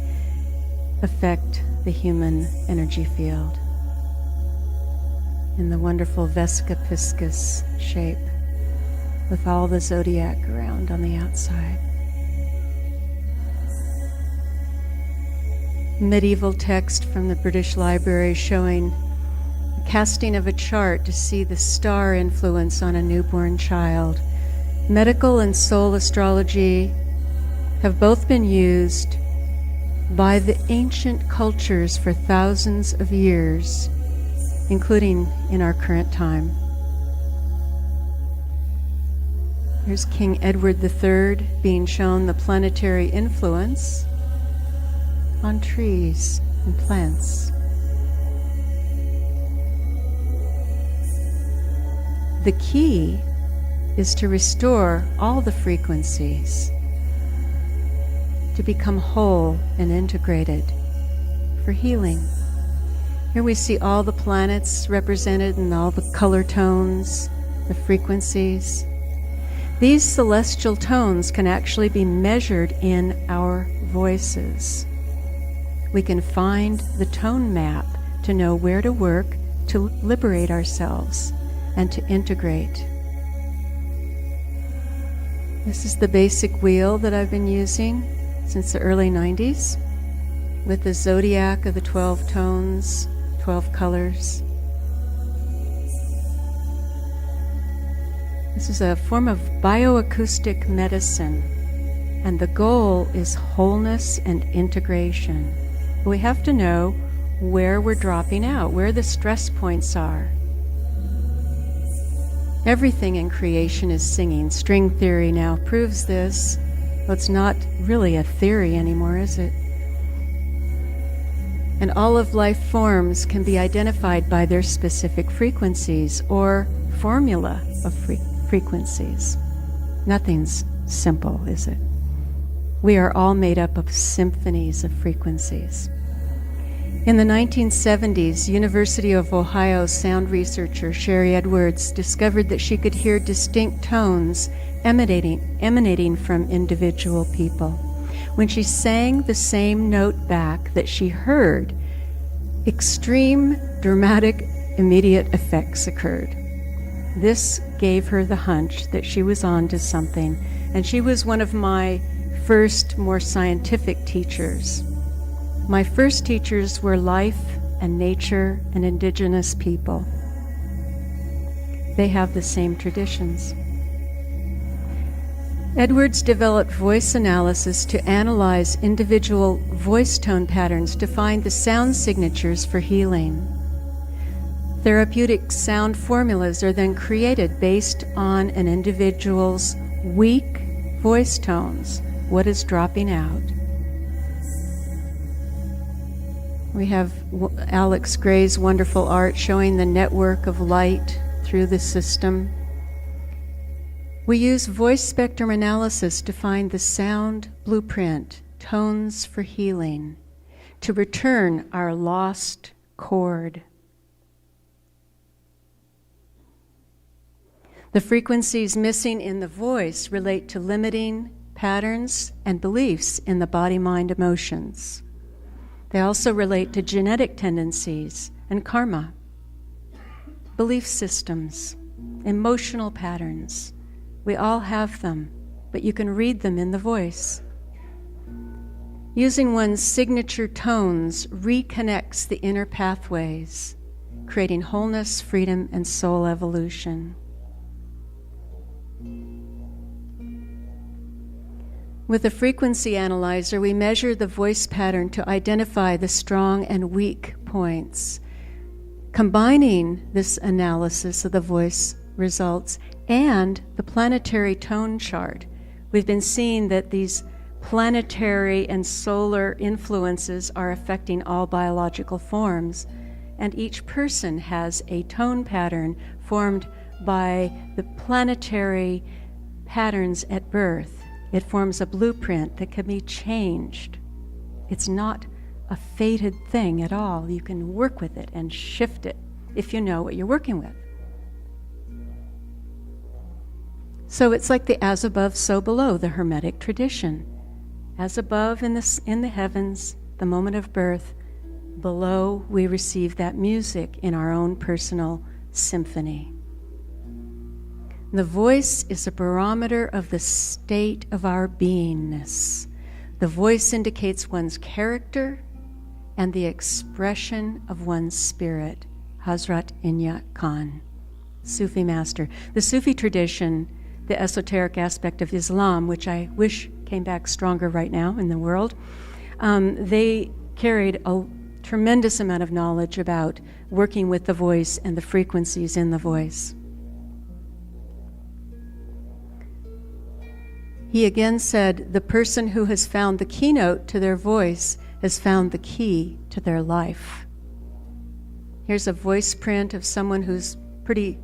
affect the human energy field in the wonderful Vesica Piscis shape with all the zodiac around on the outside. Medieval text from the British Library showing casting of a chart to see the star influence on a newborn child. Medical and soul astrology have both been used by the ancient cultures for thousands of years including in our current time. Here's King Edward III being shown the planetary influence on trees and plants. The key is to restore all the frequencies, to become whole and integrated for healing. Here we see all the planets represented in all the color tones, the frequencies. These celestial tones can actually be measured in our voices. We can find the tone map to know where to work to liberate ourselves and to integrate. This is the basic wheel that I've been using since the early 90s, with the zodiac of the 12 tones, 12 colors. This is a form of bioacoustic medicine, and the goal is wholeness and integration. We have to know where we're dropping out, where the stress points are. Everything in creation is singing. String theory now proves this. Well, it's not really a theory anymore, is it? And all of life forms can be identified by their specific frequencies or formula of frequencies. Nothing's simple, is it? We are all made up of symphonies of frequencies. In the 1970s, University of Ohio sound researcher Sherry Edwards discovered that she could hear distinct tones emanating from individual people. When she sang the same note back that she heard, extreme, dramatic, immediate effects occurred. This gave her the hunch that she was on to something, and she was one of my first, more scientific teachers. My first teachers were life and nature and indigenous people. They have the same traditions. Edwards developed voice analysis to analyze individual voice tone patterns to find the sound signatures for healing. Therapeutic sound formulas are then created based on an individual's weak voice tones, what is dropping out. We have Alex Gray's wonderful art showing the network of light through the system. We use voice spectrum analysis to find the sound blueprint, tones for healing, to return our lost chord. The frequencies missing in the voice relate to limiting patterns and beliefs in the body, mind, emotions. They also relate to genetic tendencies and karma, belief systems, emotional patterns. We all have them, but you can read them in the voice. Using one's signature tones reconnects the inner pathways, creating wholeness, freedom, and soul evolution. With a frequency analyzer, we measure the voice pattern to identify the strong and weak points. Combining this analysis of the voice results and the planetary tone chart, we've been seeing that these planetary and solar influences are affecting all biological forms, and each person has a tone pattern formed by the planetary patterns at birth. It forms a blueprint that can be changed. It's not a fated thing at all. You can work with it and shift it if you know what you're working with. So it's like the as above, so below, the Hermetic tradition. As above in the heavens, the moment of birth, below we receive that music in our own personal symphony. The voice is a barometer of the state of our beingness. The voice indicates one's character and the expression of one's spirit. Hazrat Inyat Khan, Sufi master. The Sufi tradition, the esoteric aspect of Islam, which I wish came back stronger right now in the world, they carried tremendous amount of knowledge about working with the voice and the frequencies in the voice. He again said, the person who has found the keynote to their voice has found the key to their life. Here's a voice print of someone who's pretty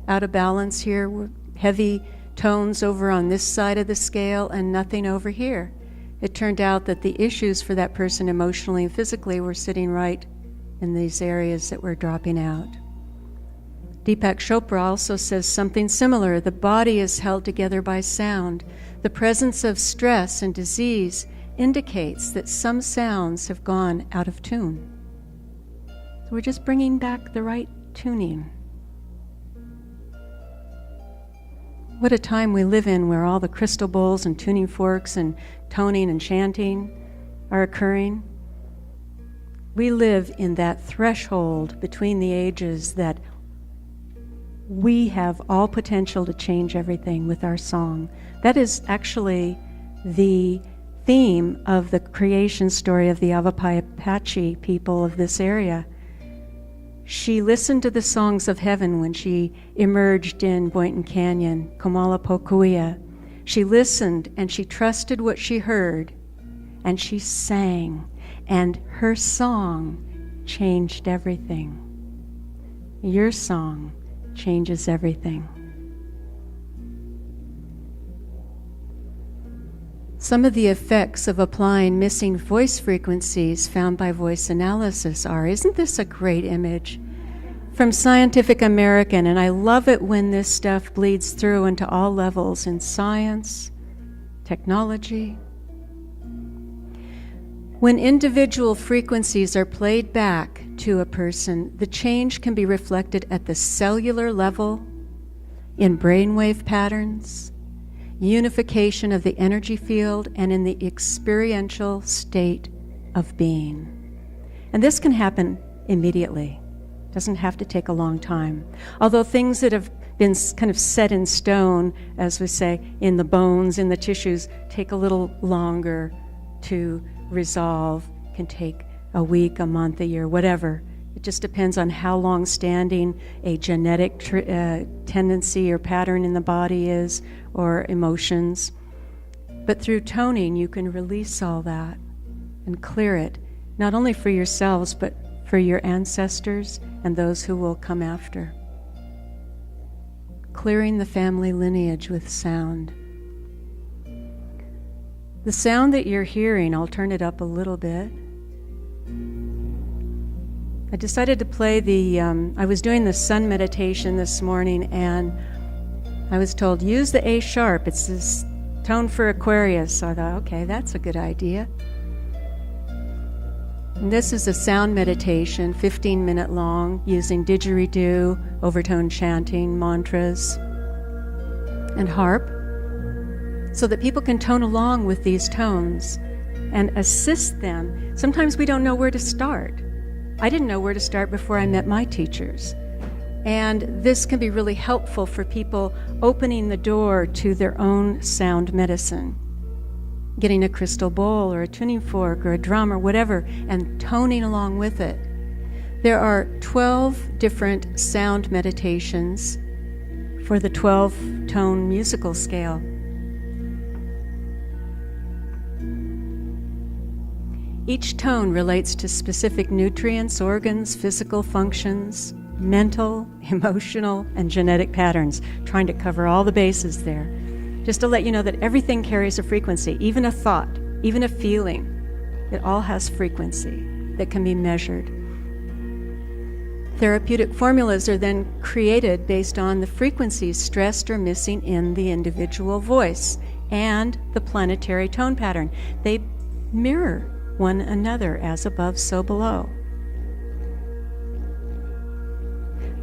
out of balance here, heavy tones over on this side of the scale and nothing over here. It turned out that the issues for that person emotionally and physically were sitting right in these areas that were dropping out. Deepak Chopra also says something similar. The body is held together by sound. The presence of stress and disease indicates that some sounds have gone out of tune. So we're just bringing back the right tuning. What a time we live in where all the crystal bowls and tuning forks and toning and chanting are occurring. We live in that threshold between the ages that we have all potential to change everything with our song. That is actually the theme of the creation story of the Avapai Apache people of this area. She listened to the songs of heaven when she emerged in Boynton Canyon, Komalapokuia. She listened and she trusted what she heard, and she sang, and her song changed everything. Your song changes everything. Some of the effects of applying missing voice frequencies found by voice analysis are, isn't this a great image? From Scientific American, and I love it when this stuff bleeds through into all levels in science, technology. When individual frequencies are played back to a person, the change can be reflected at the cellular level, in brainwave patterns, unification of the energy field, and in the experiential state of being. And this can happen immediately. It doesn't have to take a long time. Although things that have been kind of set in stone, as we say, in the bones, in the tissues, take a little longer to resolve, can take a week, a month, a year, whatever. It just depends on how long-standing a genetic tendency or pattern in the body is, or emotions. But through toning, you can release all that and clear it, not only for yourselves, but for your ancestors and those who will come after. Clearing the family lineage with sound. The sound that you're hearing, I'll turn it up a little bit. I decided to play I was doing the sun meditation this morning, and I was told, use the A sharp. It's this tone for Aquarius. So I thought, okay, that's a good idea. And this is a sound meditation, 15-minute long, using didgeridoo, overtone chanting, mantras, and harp, so that people can tone along with these tones and assist them. Sometimes we don't know where to start. I didn't know where to start before I met my teachers. And this can be really helpful for people opening the door to their own sound medicine. Getting a crystal bowl or a tuning fork or a drum or whatever and toning along with it. There are 12 different sound meditations for the 12-tone musical scale. Each tone relates to specific nutrients, organs, physical functions, mental, emotional, and genetic patterns, trying to cover all the bases there. Just to let you know that everything carries a frequency, even a thought, even a feeling. It all has frequency that can be measured. Therapeutic formulas are then created based on the frequencies stressed or missing in the individual voice and the planetary tone pattern. They mirror one another, as above, so below.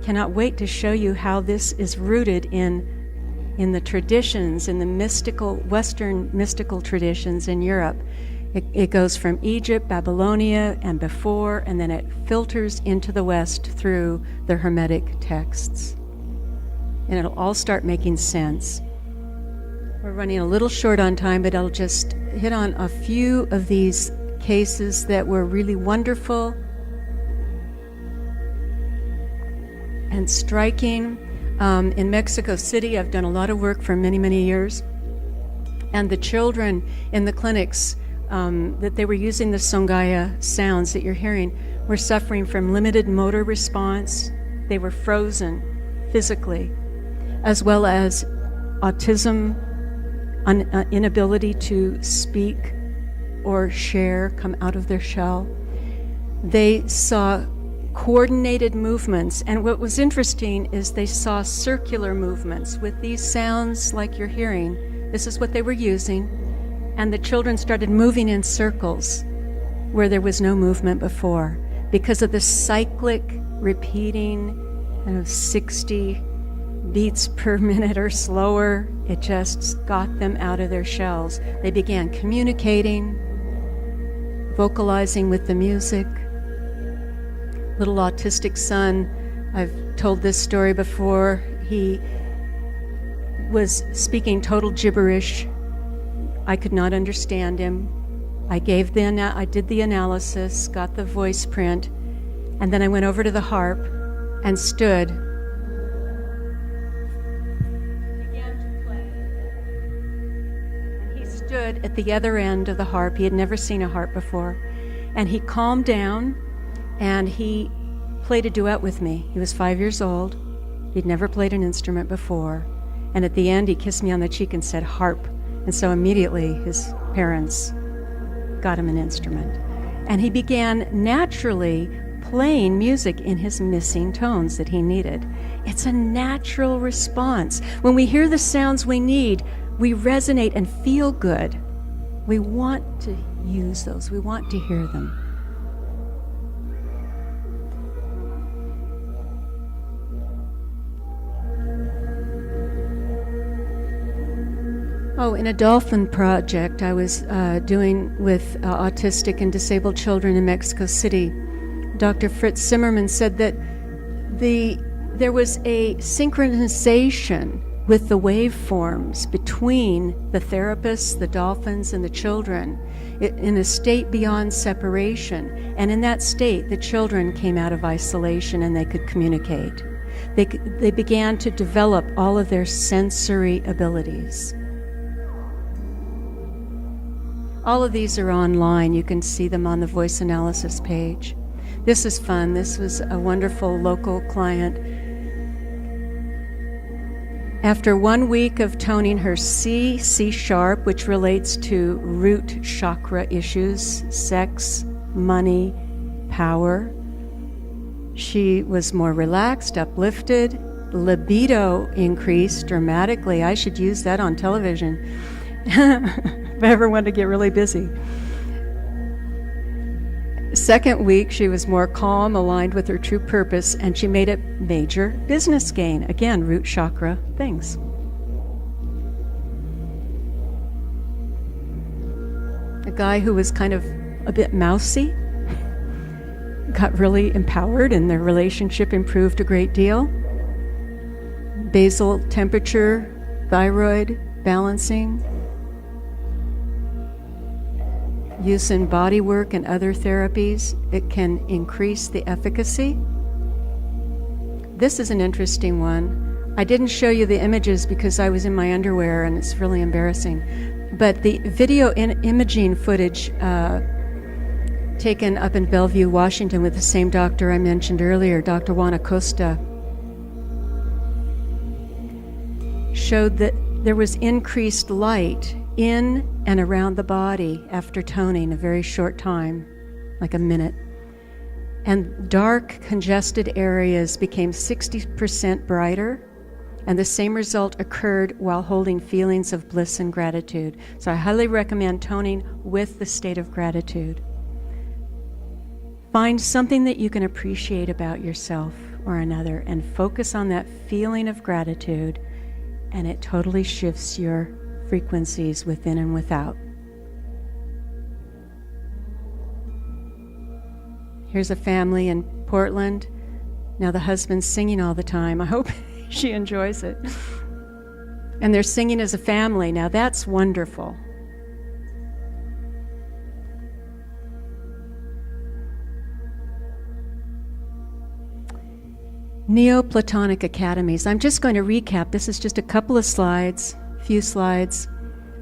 Cannot wait to show you how this is rooted in the traditions, in the mystical, Western mystical traditions in Europe. It goes from Egypt, Babylonia, and before, and then it filters into the West through the Hermetic texts. And it'll all start making sense. We're running a little short on time, but I'll just hit on a few of these cases that were really wonderful and striking. In Mexico City, I've done a lot of work for many, many years. And the children in the clinics that they were using the Songaya sounds that you're hearing were suffering from limited motor response. They were frozen physically, as well as autism, inability to speak or share, come out of their shell. They saw coordinated movements, and what was interesting is they saw circular movements with these sounds like you're hearing. This is what they were using, and the children started moving in circles where there was no movement before because of the cyclic repeating 60 beats per minute or slower. It just got them out of their shells. They began communicating, vocalizing with the music. Little autistic son, I've told this story before, he was speaking total gibberish. I could not understand him. I did the analysis, got the voice print, and then I went over to the harp and stood. Began to play. And he stood at the other end of the harp. He had never seen a harp before. And he calmed down and he played a duet with me. He was 5 years old. He'd never played an instrument before. And at the end, he kissed me on the cheek and said, "Harp." And so immediately his parents got him an instrument. And he began naturally playing music in his missing tones that he needed. It's a natural response. When we hear the sounds we need, we resonate and feel good. We want to use those. We want to hear them. Oh, in a dolphin project I was doing with autistic and disabled children in Mexico City, Dr. Fritz Zimmerman said that there was a synchronization with the waveforms between the therapists, the dolphins, and the children in a state beyond separation. And in that state, the children came out of isolation and they could communicate. They began to develop all of their sensory abilities. All of these are online. You can see them on the voice analysis page. This is fun. This was a wonderful local client. After 1 week of toning her C sharp, which relates to root chakra issues, sex, money, power, she was more relaxed, uplifted, libido increased dramatically. I should use that on television. If I ever wanted to get really busy. Second week, she was more calm, aligned with her true purpose, and she made a major business gain. Again, root chakra things. A guy who was kind of a bit mousy got really empowered, and their relationship improved a great deal. Basal temperature, thyroid balancing, use in body work and other therapies, it can increase the efficacy. This is an interesting one. I didn't show you the images because I was in my underwear and it's really embarrassing. But the video imaging footage taken up in Bellevue, Washington with the same doctor I mentioned earlier, Dr. Juan Acosta, showed that there was increased light in and around the body after toning a very short time, like a minute. And dark, congested areas became 60% brighter, and the same result occurred while holding feelings of bliss and gratitude. So I highly recommend toning with the state of gratitude. Find something that you can appreciate about yourself or another and focus on that feeling of gratitude, and it totally shifts your frequencies within and without. Here's a family in Portland. Now the husband's singing all the time. I hope she enjoys it. And they're singing as a family. Now that's wonderful. Neoplatonic academies. I'm just going to recap. This is just a couple of slides, few slides.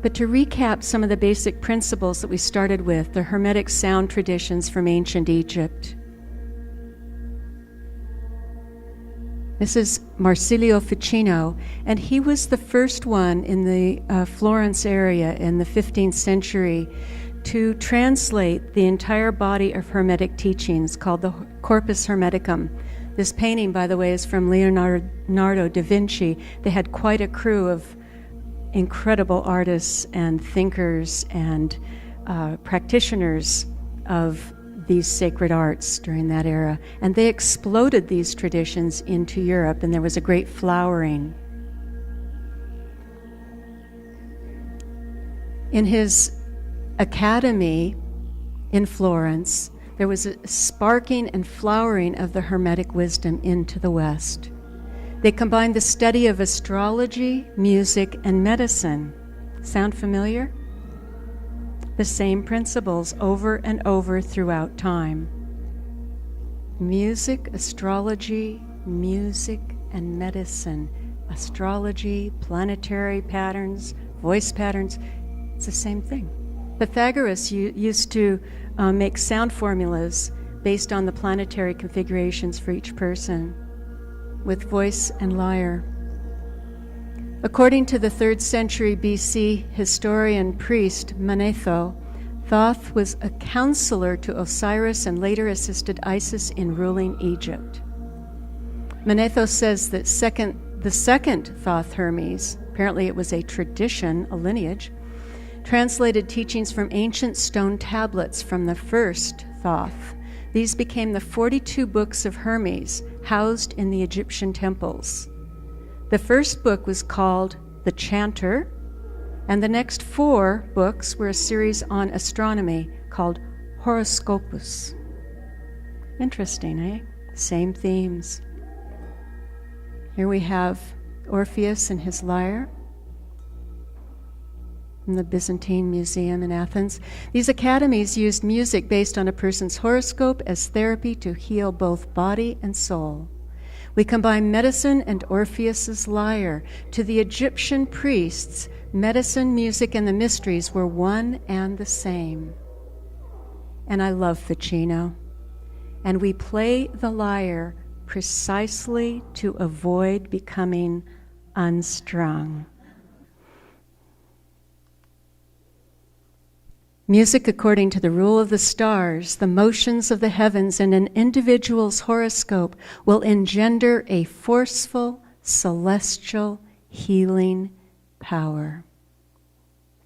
But to recap some of the basic principles that we started with, the Hermetic sound traditions from ancient Egypt. This is Marsilio Ficino, and he was the first one in the Florence area in the 15th century to translate the entire body of Hermetic teachings called the Corpus Hermeticum. This painting, by the way, is from Leonardo da Vinci. They had quite a crew of incredible artists and thinkers and practitioners of these sacred arts during that era. And they exploded these traditions into Europe, and there was a great flowering. In his academy in Florence, there was a sparking and flowering of the Hermetic wisdom into the West. They combined the study of astrology, music, and medicine. Sound familiar? The same principles over and over throughout time. Music, astrology, music, and medicine. Astrology, planetary patterns, voice patterns, it's the same thing. Pythagoras used to make sound formulas based on the planetary configurations for each person, with voice and lyre. According to the 3rd century BC historian priest Manetho, Thoth was a counselor to Osiris and later assisted Isis in ruling Egypt. Manetho says that the second Thoth Hermes, apparently it was a tradition, a lineage, translated teachings from ancient stone tablets from the first Thoth. These became the 42 books of Hermes, housed in the Egyptian temples. The first book was called The Chanter, and the next 4 books were a series on astronomy called Horoscopus. Interesting, eh? Same themes. Here we have Orpheus and his lyre in the Byzantine Museum in Athens. These academies used music based on a person's horoscope as therapy to heal both body and soul. We combine medicine and Orpheus's lyre. To the Egyptian priests, medicine, music, and the mysteries were one and the same. And I love Ficino. And we play the lyre precisely to avoid becoming unstrung. Music according to the rule of the stars, the motions of the heavens, and an individual's horoscope will engender a forceful, celestial, healing power.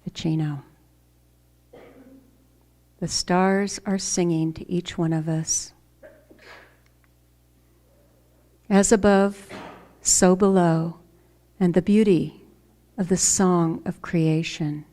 Ficino. The stars are singing to each one of us. As above, so below, and the beauty of the song of creation.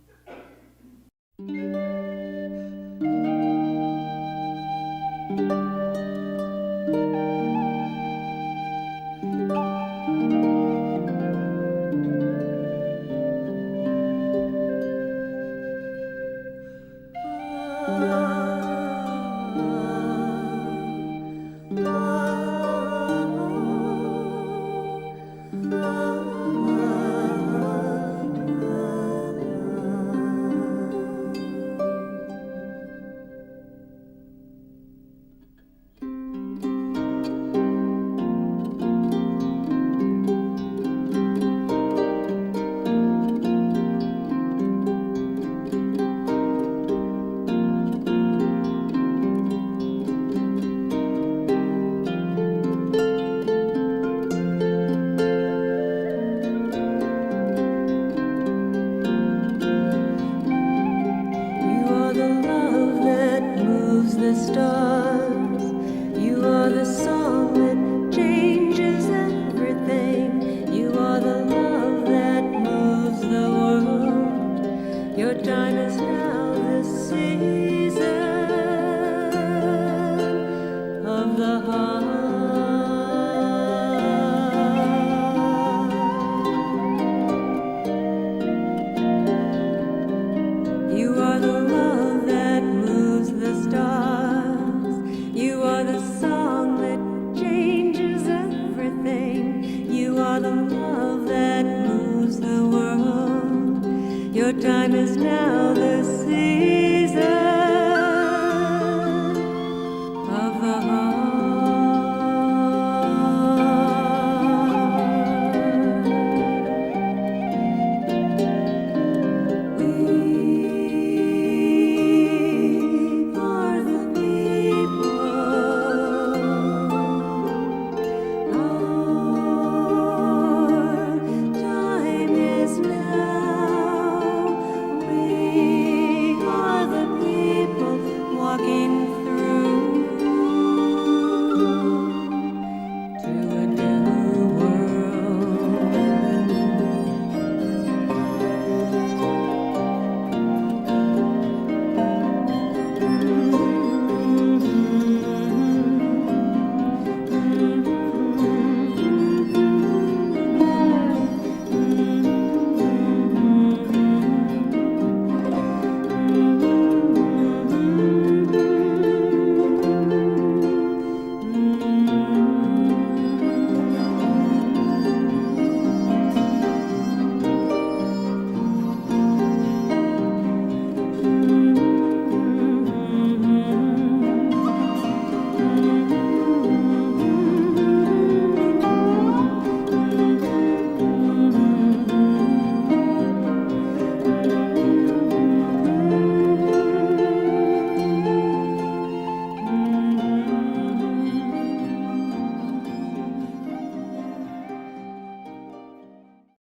Your time is now the season.